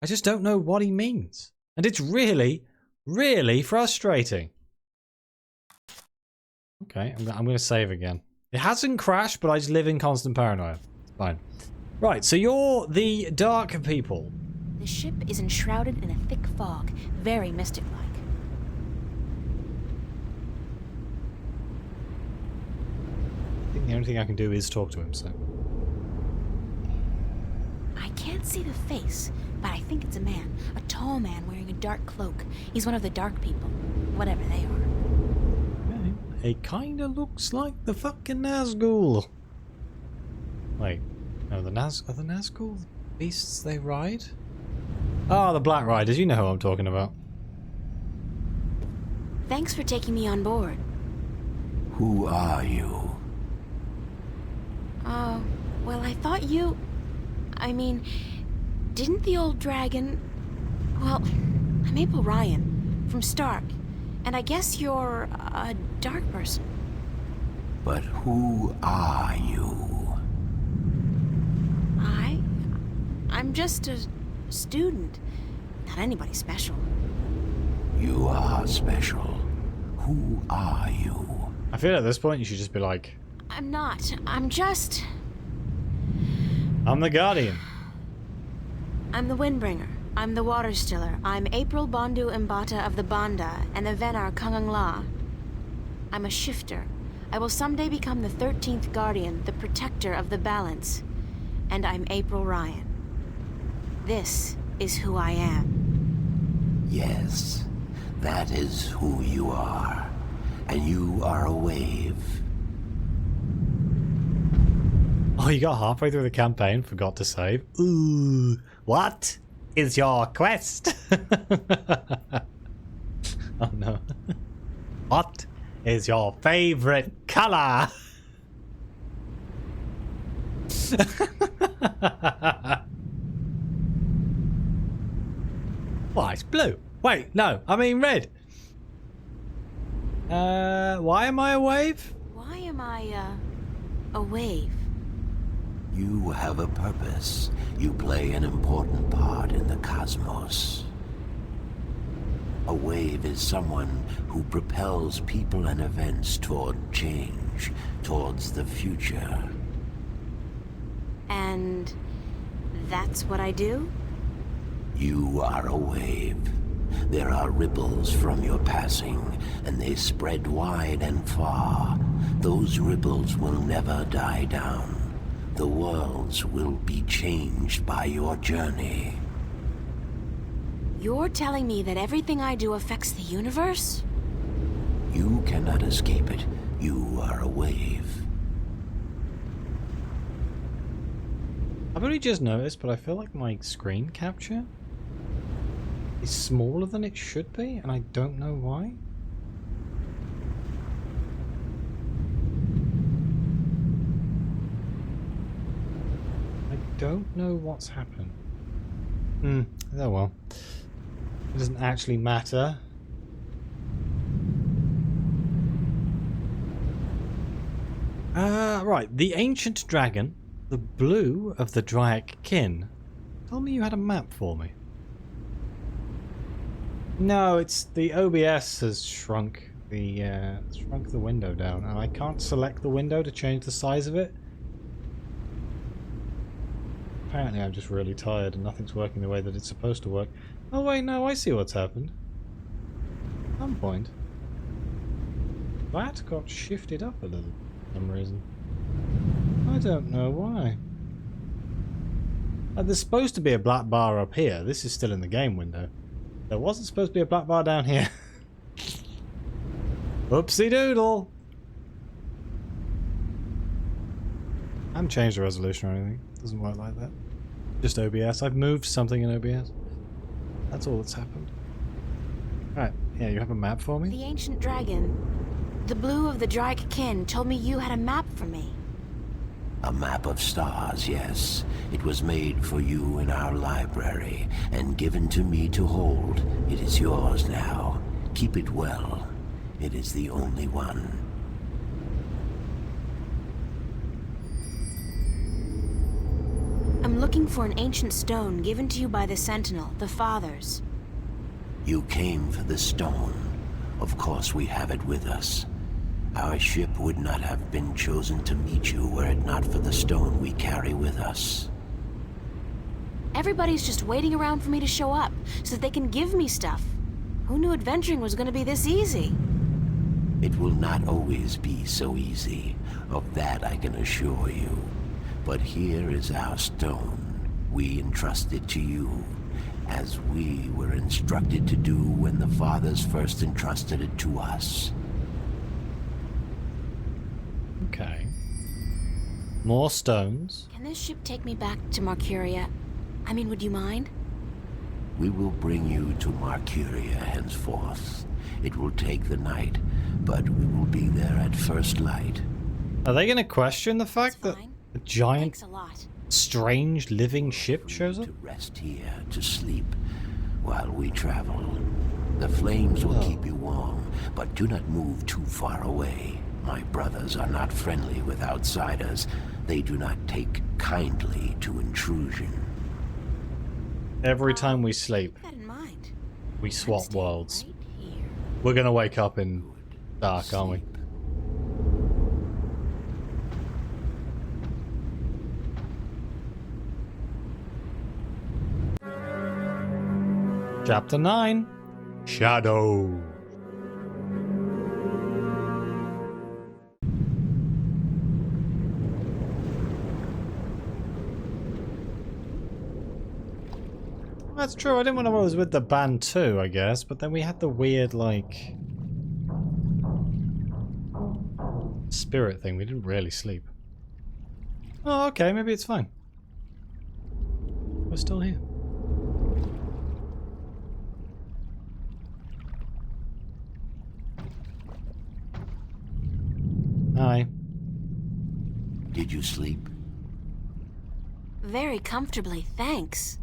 I just don't know what he means. And it's really, really frustrating. Okay, I'm going to save again. It hasn't crashed, but I just live in constant paranoia. It's fine. Right, so you're the dark people. The ship is enshrouded in a thick fog, very mystic-like. I think the only thing I can do is talk to him, so... I can't see the face, but I think it's a man. A tall man wearing a dark cloak. He's one of the dark people, whatever they are. Okay. It kinda looks like the fucking Nazgul. Wait, no, are the Nazgul beasts they ride? Oh, the Black Riders, you know who I'm talking about. Thanks for taking me on board. Who are you? Well, I thought you... I mean, didn't the old dragon... Well, I'm April Ryan, from Stark, and I guess you're a dark person. But who are you? I'm just a student, not anybody special. You are special. Who are you? I feel at this point you should just be like... I'm not. I'm just... I'm the Guardian. I'm the Windbringer. I'm the Water Stiller. I'm April Bondu Mbata of the Banda and the Venar Kangang La. I'm a shifter. I will someday become the 13th Guardian, the protector of the balance. And I'm April Ryan. This is who I am. Yes, that is who you are. And you are a wave. Oh, you got halfway through the campaign, forgot to save. Ooh, what is your quest? Oh no. What is your favorite color? Why, it's blue. Wait, no, I mean red. Why am I a wave? Why am I, a wave? You have a purpose. You play an important part in the cosmos. A wave is someone who propels people and events toward change, towards the future. And that's what I do? You are a wave. There are ripples from your passing, and they spread wide and far. Those ripples will never die down. The worlds will be changed by your journey. You're telling me that everything I do affects the universe? You cannot escape it. You are a wave. I've only just noticed, but I feel like my screen capture is smaller than it should be, and I don't know why. I don't know what's happened. Oh well. It doesn't actually matter. Right. The ancient dragon, the blue of the Dryak kin. Tell me you had a map for me. No, it's the OBS has shrunk the window down, and I can't select the window to change the size of it. Apparently I'm just really tired and nothing's working the way that it's supposed to work. Oh wait, no, I see what's happened. At some point, that got shifted up a little for some reason. I don't know why. There's supposed to be a black bar up here. This is still in the game window. There wasn't supposed to be a black bar down here. Oopsie doodle. I haven't changed the resolution or anything. It doesn't work like that. Just OBS. I've moved something in OBS. That's all that's happened. Alright, yeah, you have a map for me? The ancient dragon, the blue of the Dryak kin, told me you had a map for me. A map of stars, yes. It was made for you in our library and given to me to hold. It is yours now. Keep it well. It is the only one. A I'm looking for an ancient stone given to you by the Sentinel, the Fathers. You came for the stone. Of course we have it with us. Our ship would not have been chosen to meet you were it not for the stone we carry with us. Everybody's just waiting around for me to show up, so that they can give me stuff. Who knew adventuring was going to be this easy? It will not always be so easy. Of that I can assure you. But here is our stone. We entrust it to you, as we were instructed to do when the Fathers first entrusted it to us. Okay. More stones. Can this ship take me back to Marcuria? I mean, would you mind? We will bring you to Marcuria henceforth. It will take the night, but we will be there at first light. Are they going to question the fact that a giant, Thanks a lot. strange living ship shows up? To rest here, to sleep, while we travel. The flames will keep you warm, but do not move too far away. My brothers are not friendly with outsiders. They do not take kindly to intrusion. Every time we sleep, Keep that in mind. we I'm swap staying worlds. right here. We're going to wake up in dark, aren't we? Chapter 9. Shadow. That's true, I didn't when I was with the band too, I guess, but then we had the weird, like, spirit thing. We didn't really sleep. Oh, okay, maybe it's fine. We're still here. Hi. Did you sleep? Very comfortably, thanks.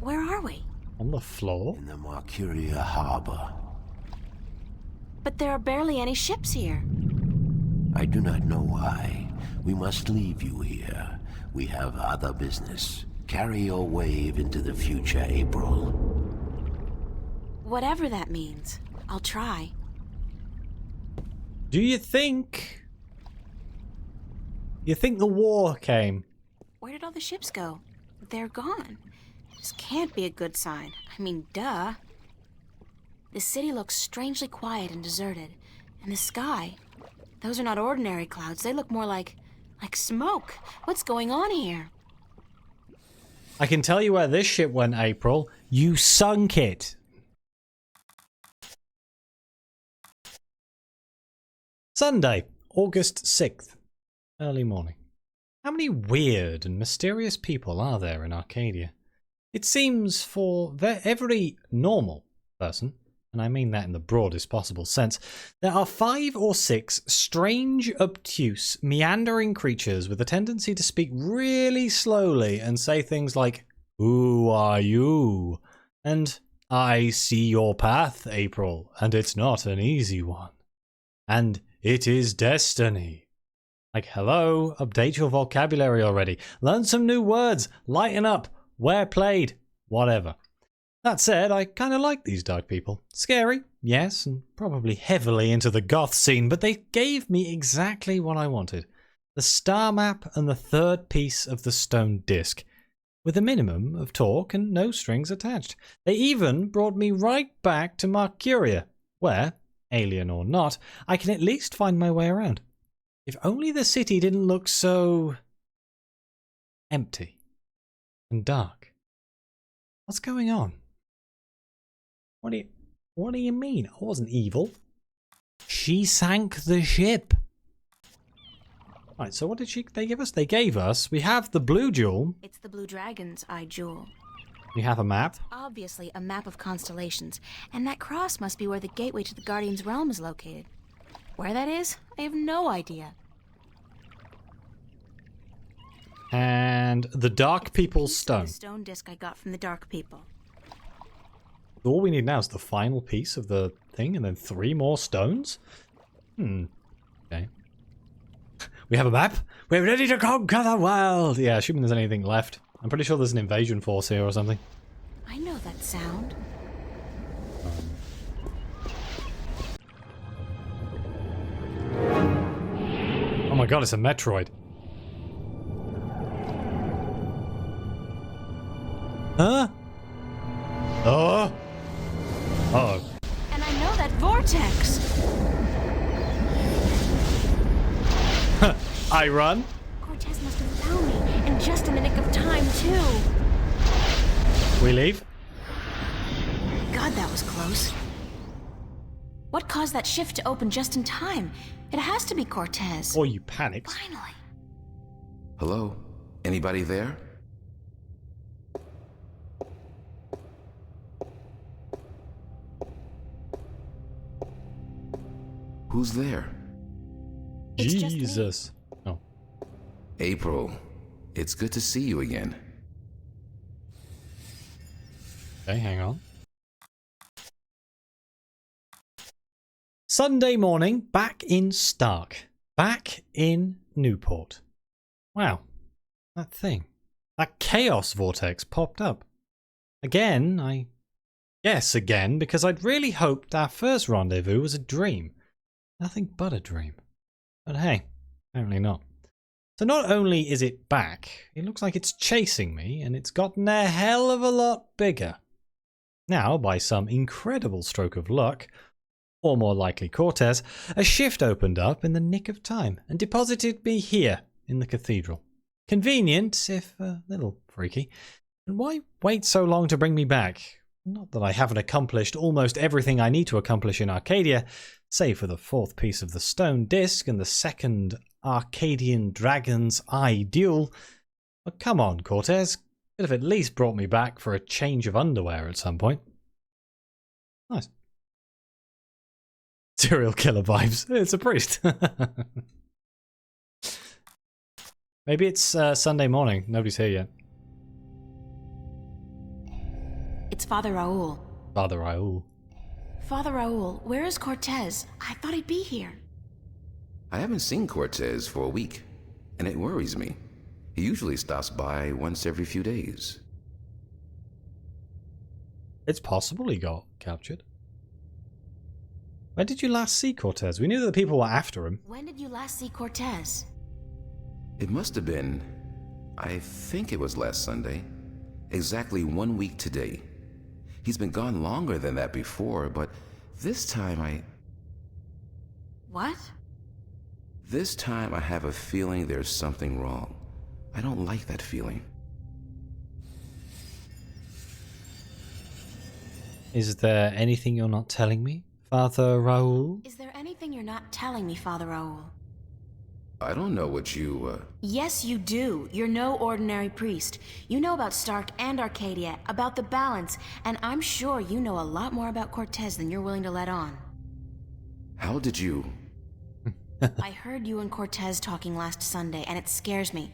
Where are we? On the floor? In the Marcuria harbor. But there are barely any ships here. I do not know why. We must leave you here. We have other business. Carry your wave into the future, April. Whatever that means, I'll try. Do you think... You think the war came? Where did all the ships go? They're gone. This can't be a good sign. I mean, duh. The city looks strangely quiet and deserted. And the sky, those are not ordinary clouds. They look more like smoke. What's going on here? I can tell you where this ship went, April. You sunk it. Sunday, August 6th. Early morning. How many weird and mysterious people are there in Arcadia? It seems for every normal person, and I mean that in the broadest possible sense, there are 5 or 6 strange, obtuse, meandering creatures with a tendency to speak really slowly and say things like, "Who are you?" and "I see your path, April, and it's not an easy one." And "It is destiny." Like, hello, update your vocabulary already. Learn some new words, lighten up, wear plaid, whatever. That said, I kind of like these dark people. Scary, yes, and probably heavily into the goth scene, but they gave me exactly what I wanted. The star map and the third piece of the stone disc, with a minimum of talk and no strings attached. They even brought me right back to Marcuria, where, alien or not, I can at least find my way around. If only the city didn't look so... empty and dark. What's going on? What do you mean? I wasn't evil. She sank the ship. Right, so what did they give us? They gave us, we have the blue jewel. It's the Blue Dragon's Eye Jewel. We have a map. Obviously a map of constellations, and that cross must be where the gateway to the Guardian's realm is located. Where that is, I have no idea. And the Dark People's Stone. The stone disc I got from the Dark People. All we need now is the final piece of the thing and then 3 more stones? Okay. We have a map. We're ready to conquer the world. Yeah, assuming there's anything left. I'm pretty sure there's an invasion force here or something. I know that sound. Oh my god, it's a Metroid. Huh? Oh. Uh-oh. And I know that vortex. I run. Cortez must have found me, and just in the nick of time, too. We leave. God, that was close. What caused that shift to open just in time? It has to be Cortez. Or you panicked. Finally. Hello? Anybody there? Who's there? It's just me. Jesus. Oh. April, it's good to see you again. Okay, hang on. Sunday morning, back in Stark. Back in Newport. Wow. That thing. That chaos vortex popped up. Again, I guess again, because I'd really hoped our first rendezvous was a dream. Nothing but a dream. But hey, apparently not. So not only is it back, it looks like it's chasing me, and it's gotten a hell of a lot bigger. Now, by some incredible stroke of luck, or more likely Cortez, a shift opened up in the nick of time and deposited me here in the cathedral. Convenient, if a little freaky. And why wait so long to bring me back? Not that I haven't accomplished almost everything I need to accomplish in Arcadia, save for the fourth piece of the stone disc and the second Arcadian Dragon's Eye duel. But come on, Cortez. Could have at least brought me back for a change of underwear at some point. Nice. Serial killer vibes. It's a priest. Maybe it's Sunday morning. Nobody's here yet. It's Father Raul. Father Raul. Father Raul, where is Cortez? I thought he'd be here. I haven't seen Cortez for a week, and it worries me. He usually stops by once every few days. It's possible he got captured. When did you last see Cortez? We knew that the people were after him. When did you last see Cortez? It must have been, I think it was last Sunday. Exactly 1 week today. He's been gone longer than that before, but this time What? This time I have a feeling there's something wrong. I don't like that feeling. Is there anything you're not telling me, Father Raul? Is there anything you're not telling me, Father Raul? I don't know what you, Yes, you do. You're no ordinary priest. You know about Stark and Arcadia, about the balance, and I'm sure you know a lot more about Cortez than you're willing to let on. How did you... I heard you and Cortez talking last Sunday, and it scares me.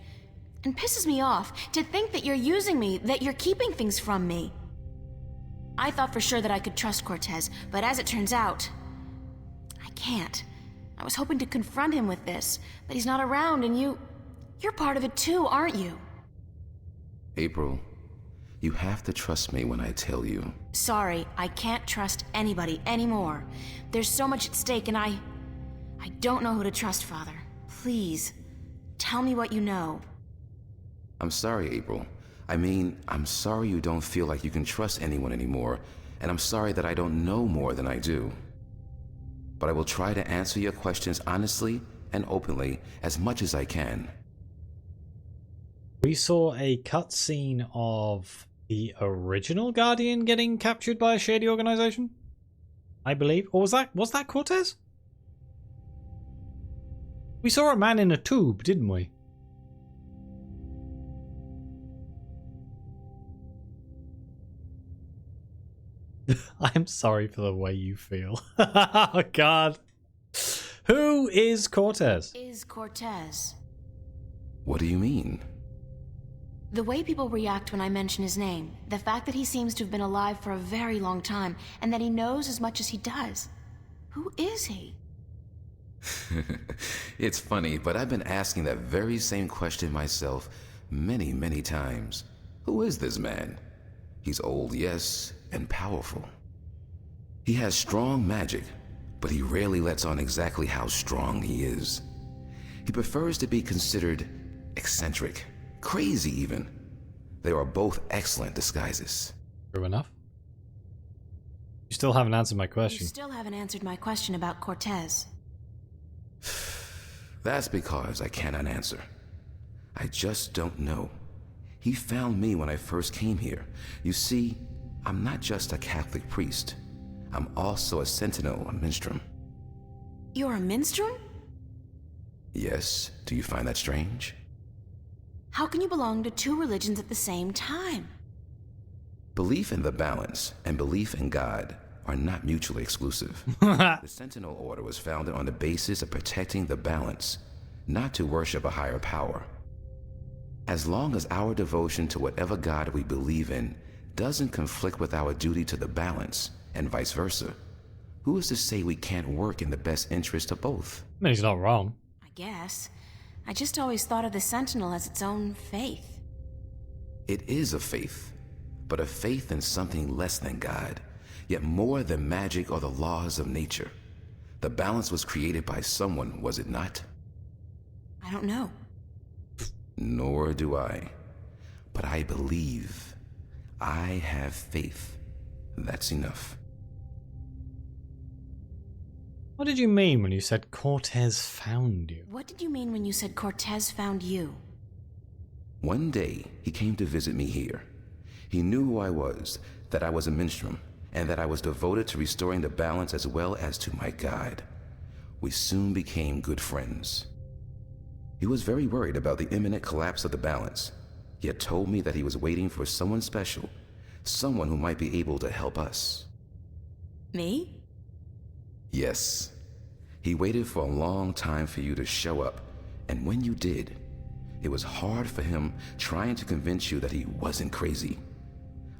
And pisses me off to think that you're using me, that you're keeping things from me. I thought for sure that I could trust Cortez, but as it turns out, I can't. I was hoping to confront him with this, but he's not around, and you're part of it too, aren't you? April, you have to trust me when I tell you. Sorry, I can't trust anybody anymore. There's so much at stake, and I don't know who to trust, Father. Please, tell me what you know. I'm sorry, April. I mean, I'm sorry you don't feel like you can trust anyone anymore, and I'm sorry that I don't know more than I do. But I will try to answer your questions honestly and openly as much as I can. We saw a cutscene of the original Guardian getting captured by a shady organization, I believe. Or was that Cortez? We saw a man in a tube, didn't we? I'm sorry for the way you feel. Oh, God. Who is Cortez? Is Cortez. What do you mean? The way people react when I mention his name, the fact that he seems to have been alive for a very long time, and that he knows as much as he does. Who is he? It's funny, but I've been asking that very same question myself many, many times. Who is this man? He's old, yes, and powerful. He has strong magic, but he rarely lets on exactly how strong he is. He prefers to be considered eccentric, crazy even. They are both excellent disguises. True enough. You still haven't answered my question. You still haven't answered my question about Cortez. That's because I cannot answer. I just don't know. He found me when I first came here. You see, I'm not just a Catholic priest. I'm also a sentinel, a minstrel. You're a minstrel? Yes, do you find that strange? How can you belong to two religions at the same time? Belief in the balance and belief in God are not mutually exclusive. The Sentinel Order was founded on the basis of protecting the balance, not to worship a higher power. As long as our devotion to whatever God we believe in doesn't conflict with our duty to the balance, and vice versa, who is to say we can't work in the best interest of both? I mean, he's not wrong. I guess. I just always thought of the Sentinel as its own faith. It is a faith, but a faith in something less than God, yet more than magic or the laws of nature. The balance was created by someone, was it not? I don't know. Nor do I. But I believe. I have faith. That's enough. What did you mean when you said Cortez found you? What did you mean when you said Cortez found you? One day, he came to visit me here. He knew who I was, that I was a minstrel, and that I was devoted to restoring the balance as well as to my God. We soon became good friends. He was very worried about the imminent collapse of the balance, yet told me that he was waiting for someone special, someone who might be able to help us. Me? Yes. He waited for a long time for you to show up, and when you did, it was hard for him trying to convince you that he wasn't crazy.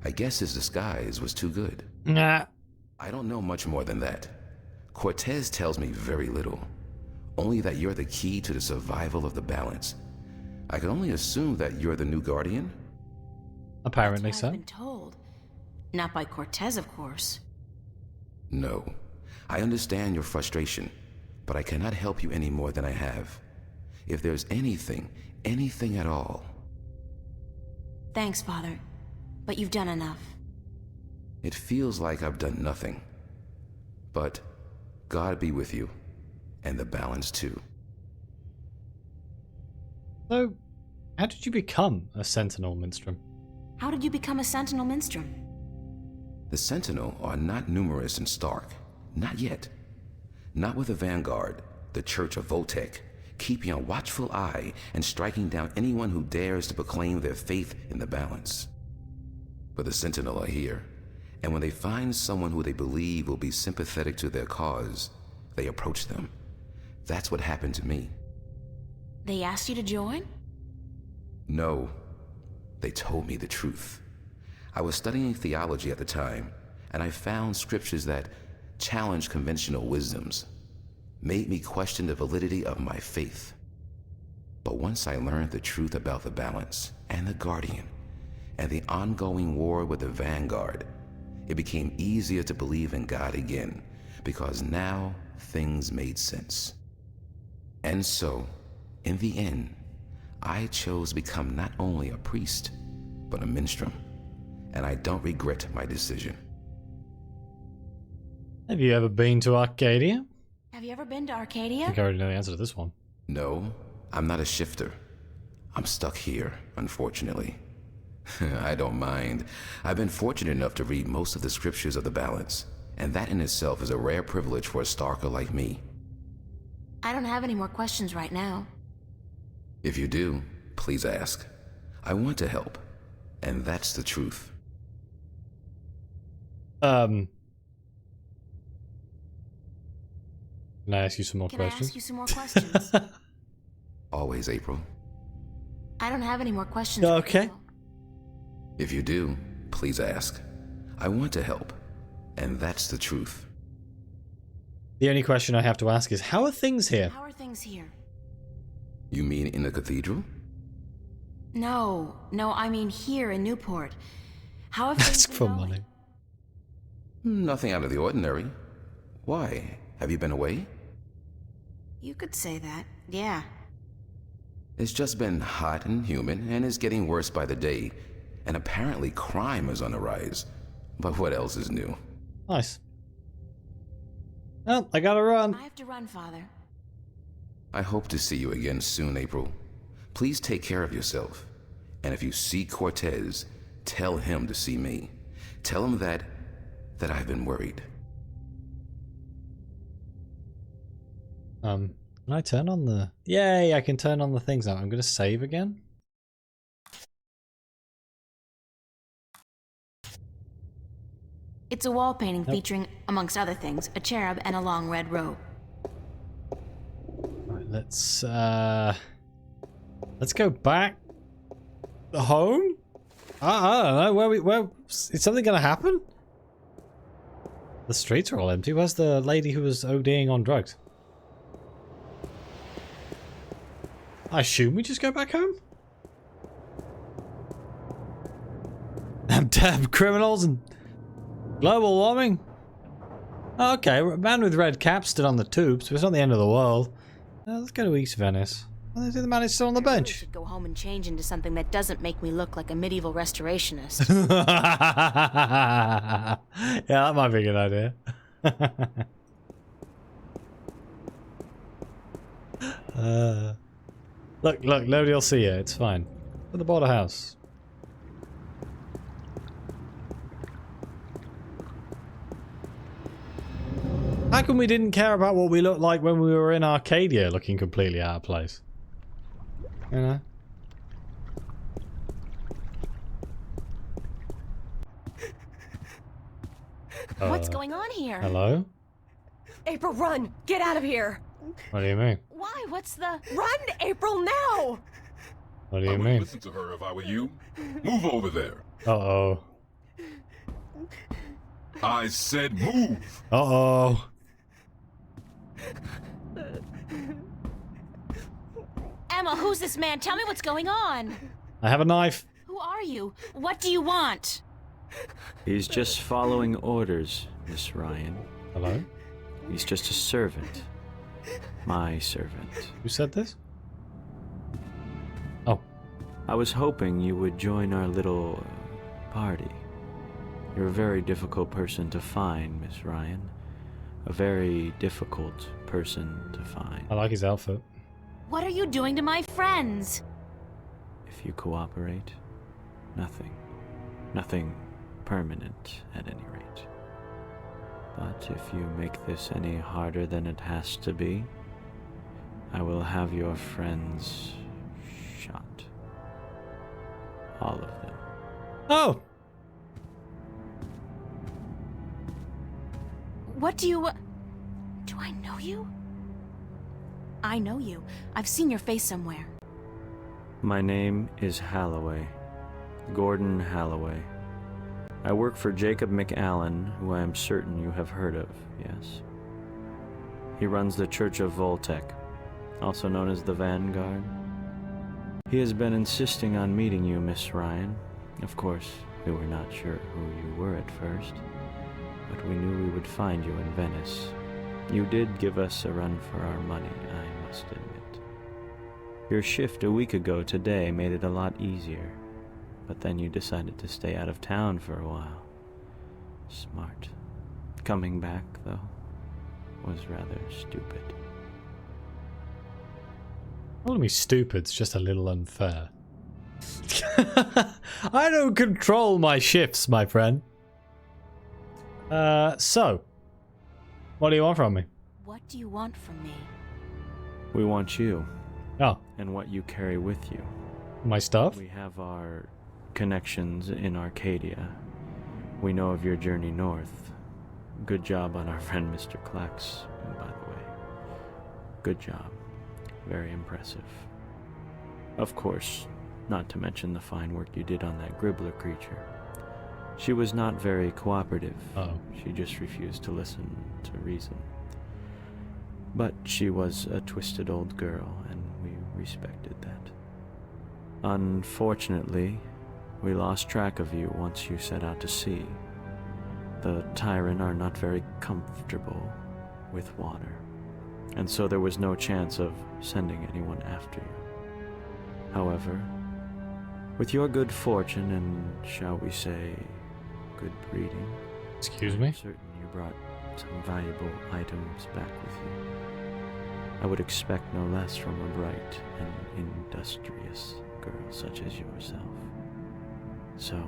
I guess his disguise was too good. Nah. I don't know much more than that. Cortez tells me very little. Only that you're the key to the survival of the balance. I can only assume that you're the new guardian? Apparently That's so. what I've been told. Not by Cortez, of course. No. I understand your frustration, but I cannot help you any more than I have. If there's anything at all... Thanks, Father. But you've done enough. It feels like I've done nothing. But God be with you, and the balance too. So, how did you become a Sentinel Minstrel? How did you become a Sentinel Minstrel? The Sentinel are not numerous in Stark. Not yet. Not with the Vanguard, the Church of Voltec, keeping a watchful eye and striking down anyone who dares to proclaim their faith in the balance. But the Sentinel are here, and when they find someone who they believe will be sympathetic to their cause, they approach them. That's what happened to me. They asked you to join? No. They told me the truth. I was studying theology at the time, and I found scriptures that challenged conventional wisdoms, made me question the validity of my faith. But once I learned the truth about the balance and the Guardian and the ongoing war with the Vanguard, it became easier to believe in God again, because now things made sense. And so, in the end, I chose to become not only a priest, but a minstrel, and I don't regret my decision. Have you ever been to Arcadia? Have you ever been to I Arcadia? think I already know the answer to this one. No, I'm not a shifter. I'm stuck here, unfortunately. I don't mind. I've been fortunate enough to read most of the scriptures of the balance, and that in itself is a rare privilege for a Starker like me. I don't have any more questions right now. If you do, please ask. I want to help, and that's the truth. Can I ask you some more Can I questions? ask you some more questions? Always, April. I don't have any more questions. Okay. right now. If you do, please ask. I want to help, and that's the truth. The only question I have to ask is, how are things here? How are things here? You mean in the cathedral? No, I mean here in Newport. How have things Ask been for going? money. Nothing out of the ordinary. Why? Have you been away? You could say that, yeah. It's just been hot and humid, and is getting worse by the day. And apparently crime is on the rise. But what else is new? Nice. Well, I gotta run. I have to run, Father. I hope to see you again soon, April. Please take care of yourself. And if you see Cortez, tell him to see me. Tell him that I've been worried. Can I turn on the... Yay, I can turn on the things now. I'm gonna save again. It's a wall painting featuring, amongst other things, a cherub and a long red robe. Right, let's go back home. I don't know where is something gonna happen? The streets are all empty. Where's the lady who was ODing on drugs? I assume we just go back home. Damn criminals and global warming. Oh, okay, a man with red cap stood on the tubes, but it's not the end of the world. Let's go to East Venice. Oh, the man is still on the I really bench. should go home and change into something that doesn't make me look like a medieval restorationist. Yeah, that might be a good idea. Look, nobody will see you. It's fine. At the border house. How come we didn't care about what we looked like when we were in Arcadia, looking completely out of place? You know? What's going on here? Hello? April, run! Get out of here! What do you mean? Why? What's the... Run, April, now! What do I you would mean? listen to her if I were you. Move over there. Uh-oh. I said move. Uh-oh. Emma, who's this man? Tell me what's going on. I have a knife. Who are you? What do you want? He's just following orders, Miss Ryan. Hello? He's just a servant. My servant. Who said this? Oh. I was hoping you would join our little party. You're a very difficult person to find, Miss Ryan. A very difficult person to find. I like his outfit. What are you doing to my friends? If you cooperate, nothing. Nothing permanent, at any rate. But if you make this any harder than it has to be, I will have your friends shot. All of them. Oh! What do you... Do I know you? I know you. I've seen your face somewhere. My name is Halloway. Gordon Halloway. I work for Jacob McAllen, who I am certain you have heard of, yes? He runs the Church of Voltec, also known as the Vanguard. He has been insisting on meeting you, Miss Ryan. Of course, we were not sure who you were at first, but we knew we would find you in Venice. You did give us a run for our money, I must admit. Your shift a week ago today made it a lot easier, but then you decided to stay out of town for a while. Smart. Coming back, though, was rather stupid. Calling me stupid's just a little unfair. I don't control my shifts, my friend. So, what do you want from me? What do you want from me? We want you. Oh, And what you carry with you. my stuff? We have our connections in Arcadia. We know of your journey north. Good job on our friend Mr. Klex, by the way. Good job. Very impressive. Of course, not to mention the fine work you did on that Gribbler creature. She was not very cooperative. Uh-oh. She just refused to listen to reason. But she was a twisted old girl, and we respected that. Unfortunately, we lost track of you once you set out to sea. The Tyran are not very comfortable with water, and so there was no chance of sending anyone after you. However, with your good fortune and, shall we say, good breeding, Excuse me? I'm certain you brought some valuable items back with you. I would expect no less from a bright and industrious girl such as yourself. So,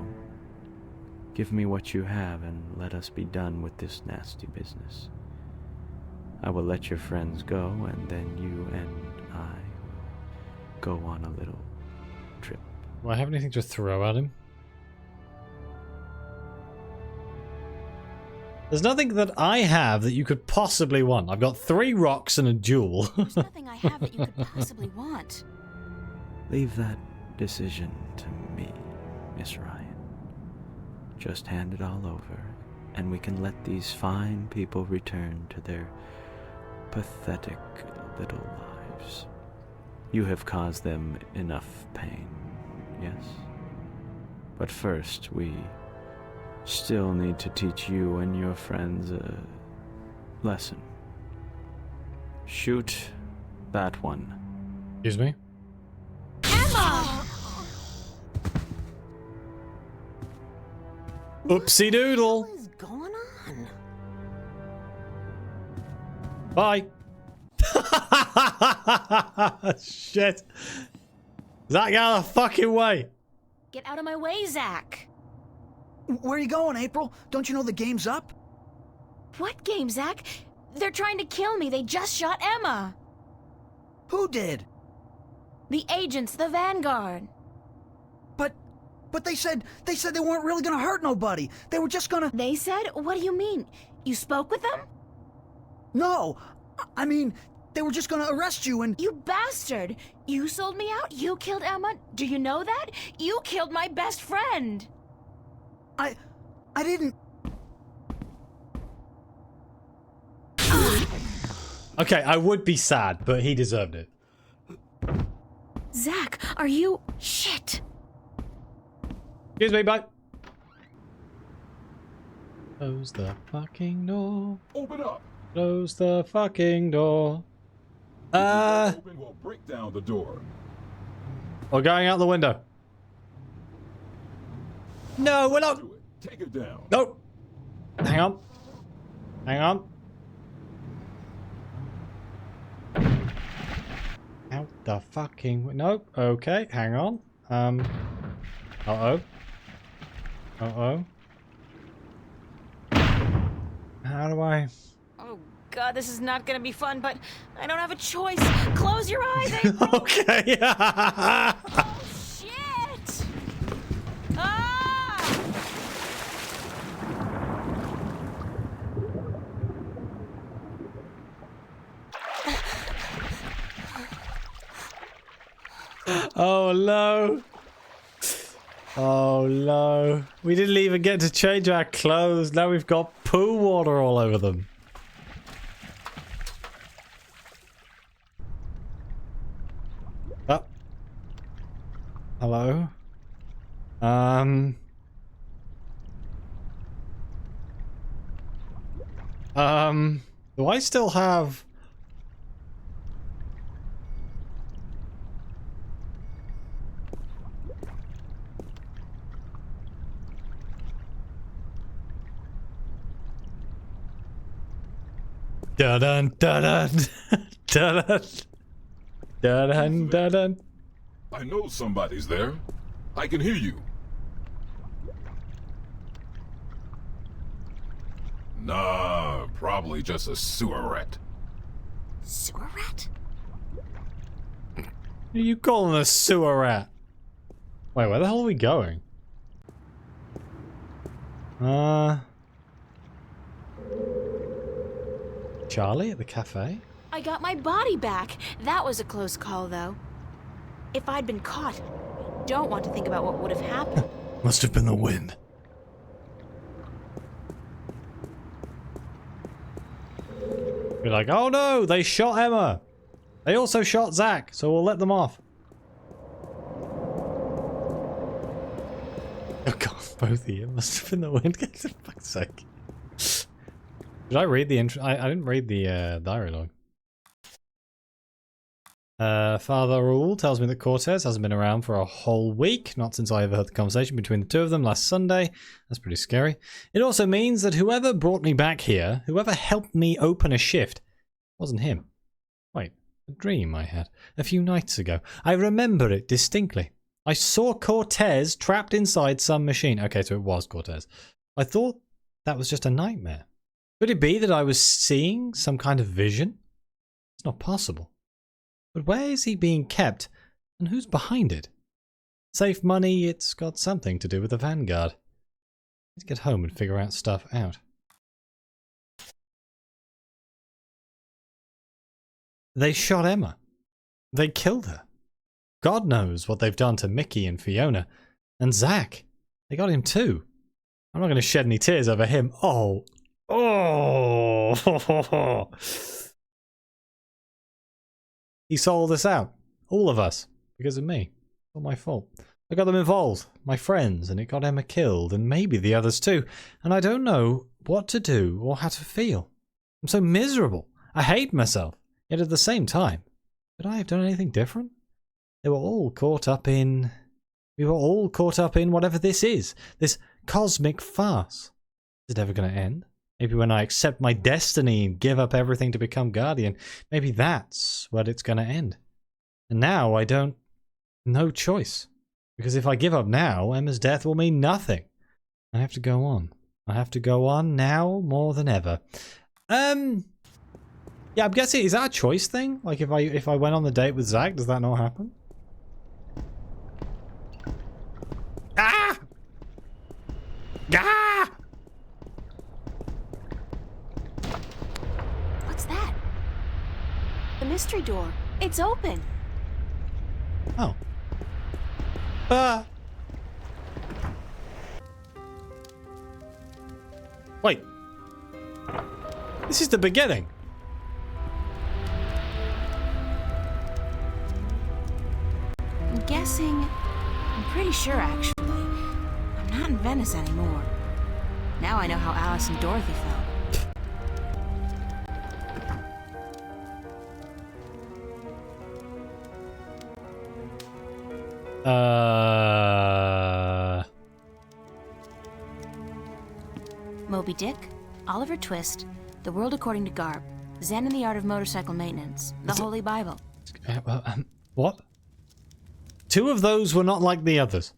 give me what you have and let us be done with this nasty business. I will let your friends go, and then you and I will go on a little trip. Do I have anything to throw at him? There's nothing that I have that you could possibly want. I've got 3 rocks and a jewel. There's nothing I have that you could possibly want. Leave that decision to me, Miss Ryan. Just hand it all over, and we can let these fine people return to their pathetic little lives. You have caused them enough pain, yes? But first, we still need to teach you and your friends a lesson. Shoot that one. Excuse me? Emma! Oopsie doodle. What is going on? Bye. Shit. Zach, get out of the fucking way. Get out of my way, Zach. Where are you going, April? Don't you know the game's up? What game, Zach? They're trying to kill me. They just shot Emma. Who did? The agents, the Vanguard. But they said they weren't really gonna hurt nobody. They were just gonna... They said? What do you mean? You spoke with them? No! I mean, they were just gonna arrest you and... You bastard! You sold me out? You killed Emma? Do you know that? You killed my best friend! I didn't... Okay, I would be sad, but he deserved it. Zach, are you... Shit! Excuse me, bye. Close the fucking door. Open up. Close the fucking door. Open will break down the door. We're going out the window. No, we're not. Do it. Take it down. Nope. Hang on. Hang on. Out the fucking... Nope. Okay, hang on. Uh-oh. Uh-oh. How do I... Oh god, this is not gonna be fun, but I don't have a choice. Close your eyes, April! Okay. Oh, shit! Ah! Oh no. Oh no. We didn't even get to change our clothes. Now we've got poo water all over them. Oh. Hello? Do I still have... Dun dun dun dun dun dun dun. I know somebody's there. I can hear you. Nah, probably just a sewer rat. Sewer rat? What are you calling a sewer rat? Wait, where the hell are we going? Charlie at the cafe? I got my body back. That was a close call, though. If I'd been caught, I don't want to think about what would have happened. Must have been the wind. Be like, oh no, they shot Emma. They also shot Zach, so we'll let them off. Oh god, both of you must have been the wind. For fuck's sake. Did I read the intro? I didn't read the diary log. Father Raoul tells me that Cortez hasn't been around for a whole week, not since I overheard the conversation between the two of them last Sunday. That's pretty scary. It also means that whoever brought me back here, whoever helped me open a shift, wasn't him. Wait, a dream I had a few nights ago. I remember it distinctly. I saw Cortez trapped inside some machine. Okay, so it was Cortez. I thought that was just a nightmare. Could it be that I was seeing some kind of vision? It's not possible. But where is he being kept, and who's behind it? Safe money, it's got something to do with the Vanguard. Let's get home and figure out stuff out. They shot Emma. They killed her. God knows what they've done to Mickey and Fiona. And Zach. They got him too. I'm not going to shed any tears over him. Oh. Oh. He sold us out. All of us. Because of me. It's all my fault. I got them involved. My friends. And it got Emma killed. And maybe the others too. And I don't know what to do or how to feel. I'm so miserable. I hate myself. Yet at the same time. Could I have done anything different? They were all caught up in... We were all caught up in whatever this is. This cosmic farce. Is it ever going to end? Maybe when I accept my destiny and give up everything to become Guardian, maybe that's what it's going to end. And now I don't... No choice. Because if I give up now, Emma's death will mean nothing. I have to go on. I have to go on now more than ever. Yeah, I'm guessing, is that a choice thing? Like if I went on the date with Zach, does that not happen? Ah! Ah! What's that? The mystery door. It's open. Oh. Ah! Wait. This is the beginning. I'm guessing... I'm pretty sure, actually. I'm not in Venice anymore. Now I know how Alice and Dorothy felt. Moby Dick, Oliver Twist, The World According to Garp, Zen and the Art of Motorcycle Maintenance, The Holy Bible. What? Two of those were not like the others.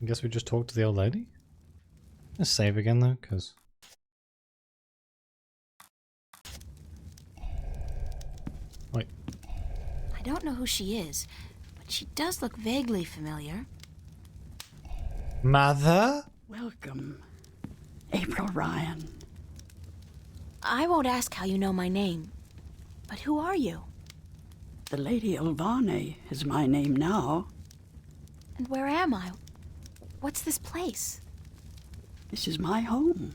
I guess we just talked to the old lady? Let's save again though, because... Wait. I don't know who she is, but she does look vaguely familiar. Mother? Welcome, April Ryan. I won't ask how you know my name, but who are you? The Lady Elvane is my name now. And where am I? What's this place? This is my home,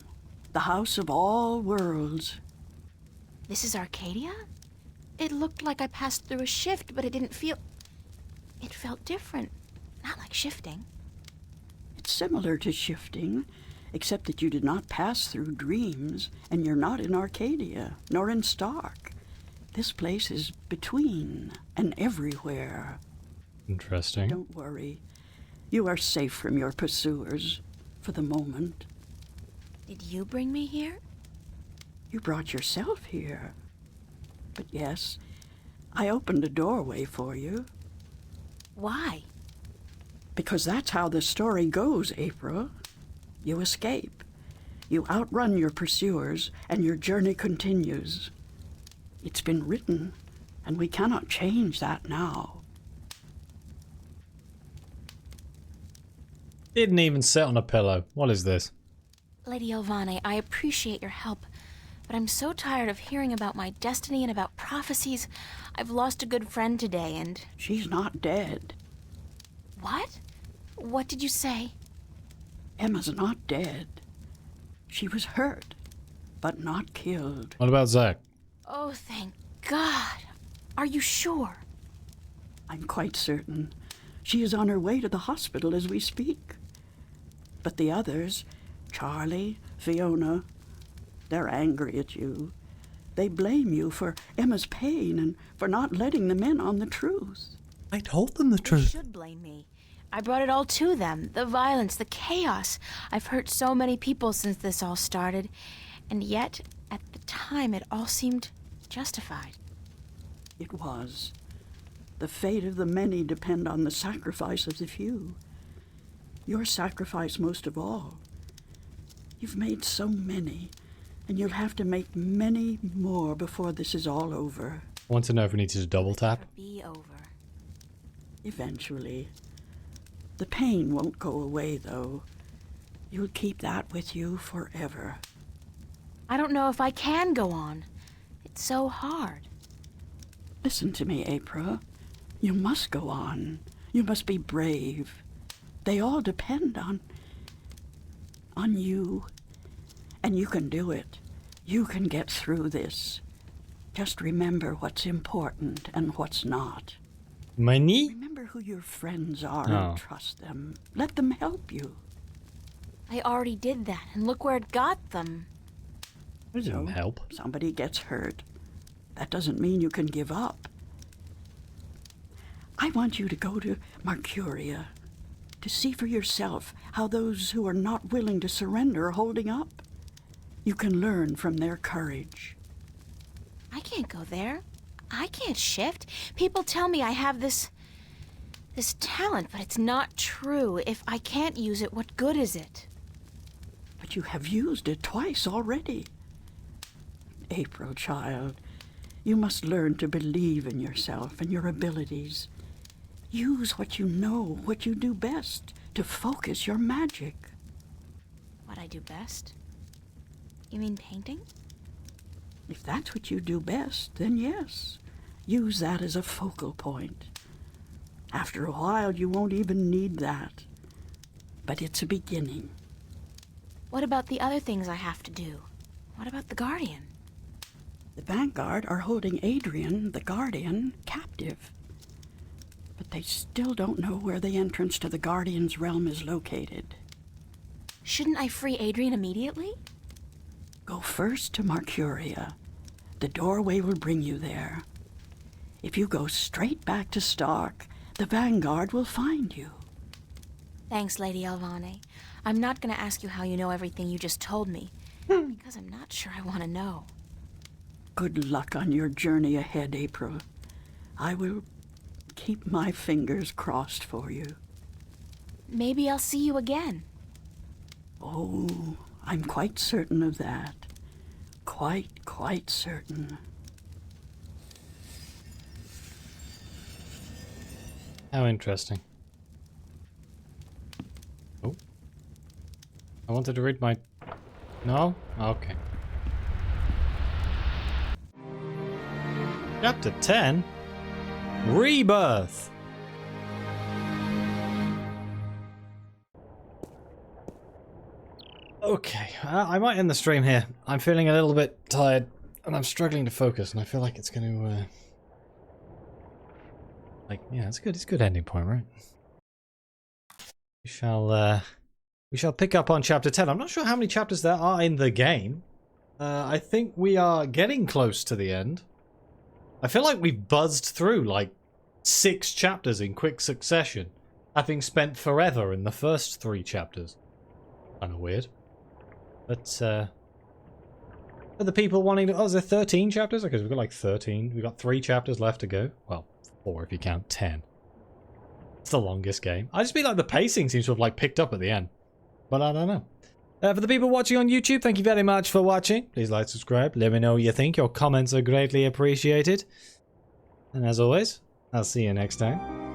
the house of all worlds. This is Arcadia? It looked like I passed through a shift, but it didn't feel... It felt different. Not like shifting. It's similar to shifting, except that you did not pass through dreams, and you're not in Arcadia, nor in Stark. This place is between and everywhere. Interesting. Don't worry. You are safe from your pursuers, for the moment. Did you bring me here? You brought yourself here. But yes, I opened a doorway for you. Why? Because that's how the story goes, April. You escape. You outrun your pursuers, and your journey continues. It's been written, and we cannot change that now. Didn't even sit on a pillow. What is this? Lady Elvane, I appreciate your help, but I'm so tired of hearing about my destiny and about prophecies. I've lost a good friend today, and... She's not dead. What? What did you say? Emma's not dead. She was hurt. but not killed. What about Zach? Oh, thank God. Are you sure? I'm quite certain. She is on her way to the hospital as we speak. But the others, Charlie, Fiona, they're angry at you. They blame you for Emma's pain and for not letting them in on the truth. I told them the They truth. should blame me. I brought it all to them. The violence, the chaos. I've hurt so many people since this all started. And yet, at the time, it all seemed justified. It was. The fate of the many depend on the sacrifice of the few. Your sacrifice most of all. You've made so many, and you'll have to make many more before this is all over. I want to know if we need to double tap. Be over. Eventually. The pain won't go away, though. You'll keep that with you forever. I don't know if I can go on. It's so hard. Listen to me, April. You must go on. You must be brave. They all depend on you. And you can do it. You can get through this. Just remember what's important and what's not. Money? Remember who your friends are Oh. and trust them. Let them help you. I already did that, and look where it got them. That didn't help. Somebody gets hurt. That doesn't mean you can give up. I want you to go to Mercuria to see for yourself how those who are not willing to surrender are holding up. You can learn from their courage. I can't go there. I can't shift. People tell me I have this talent, but it's not true. If I can't use it, what good is it? But you have used it twice already. April, child, you must learn to believe in yourself and your abilities. Use what you know, what you do best, to focus your magic. What I do best? You mean painting? If that's what you do best, then yes, use that as a focal point. After a while, you won't even need that. But it's a beginning. What about the other things I have to do? What about the Guardian? The Vanguard are holding Adrian, the Guardian, captive. But they still don't know where the entrance to the Guardian's realm is located. Shouldn't I free Adrian immediately? Go first to Mercuria. The doorway will bring you there. If you go straight back to Stark, the Vanguard will find you. Thanks, Lady Alvane. I'm not going to ask you how you know everything you just told me, because I'm not sure I want to know. Good luck on your journey ahead, April. I will keep my fingers crossed for you. Maybe I'll see you again. Oh, I'm quite certain of that. Quite certain. How interesting. Oh. I wanted to read my... No? Okay. Chapter 10? Rebirth! Okay, I might end the stream here. I'm feeling a little bit tired, and I'm struggling to focus, and I feel like it's going to, yeah, it's a good ending point, right? We shall pick up on chapter 10. I'm not sure how many chapters there are in the game. I think we are getting close to the end. I feel like we've buzzed through, like, 6 chapters in quick succession, having spent forever in the first 3 chapters. Kind of weird. But, for the people wanting to... Oh, is there 13 chapters? Because we've got like 13. We've got 3 chapters left to go. Well, 4 if you count 10. It's the longest game. I just feel like the pacing seems to have like picked up at the end. But I don't know. For the people watching on YouTube, thank you very much for watching. Please like, subscribe, let me know what you think. Your comments are greatly appreciated. And as always, I'll see you next time.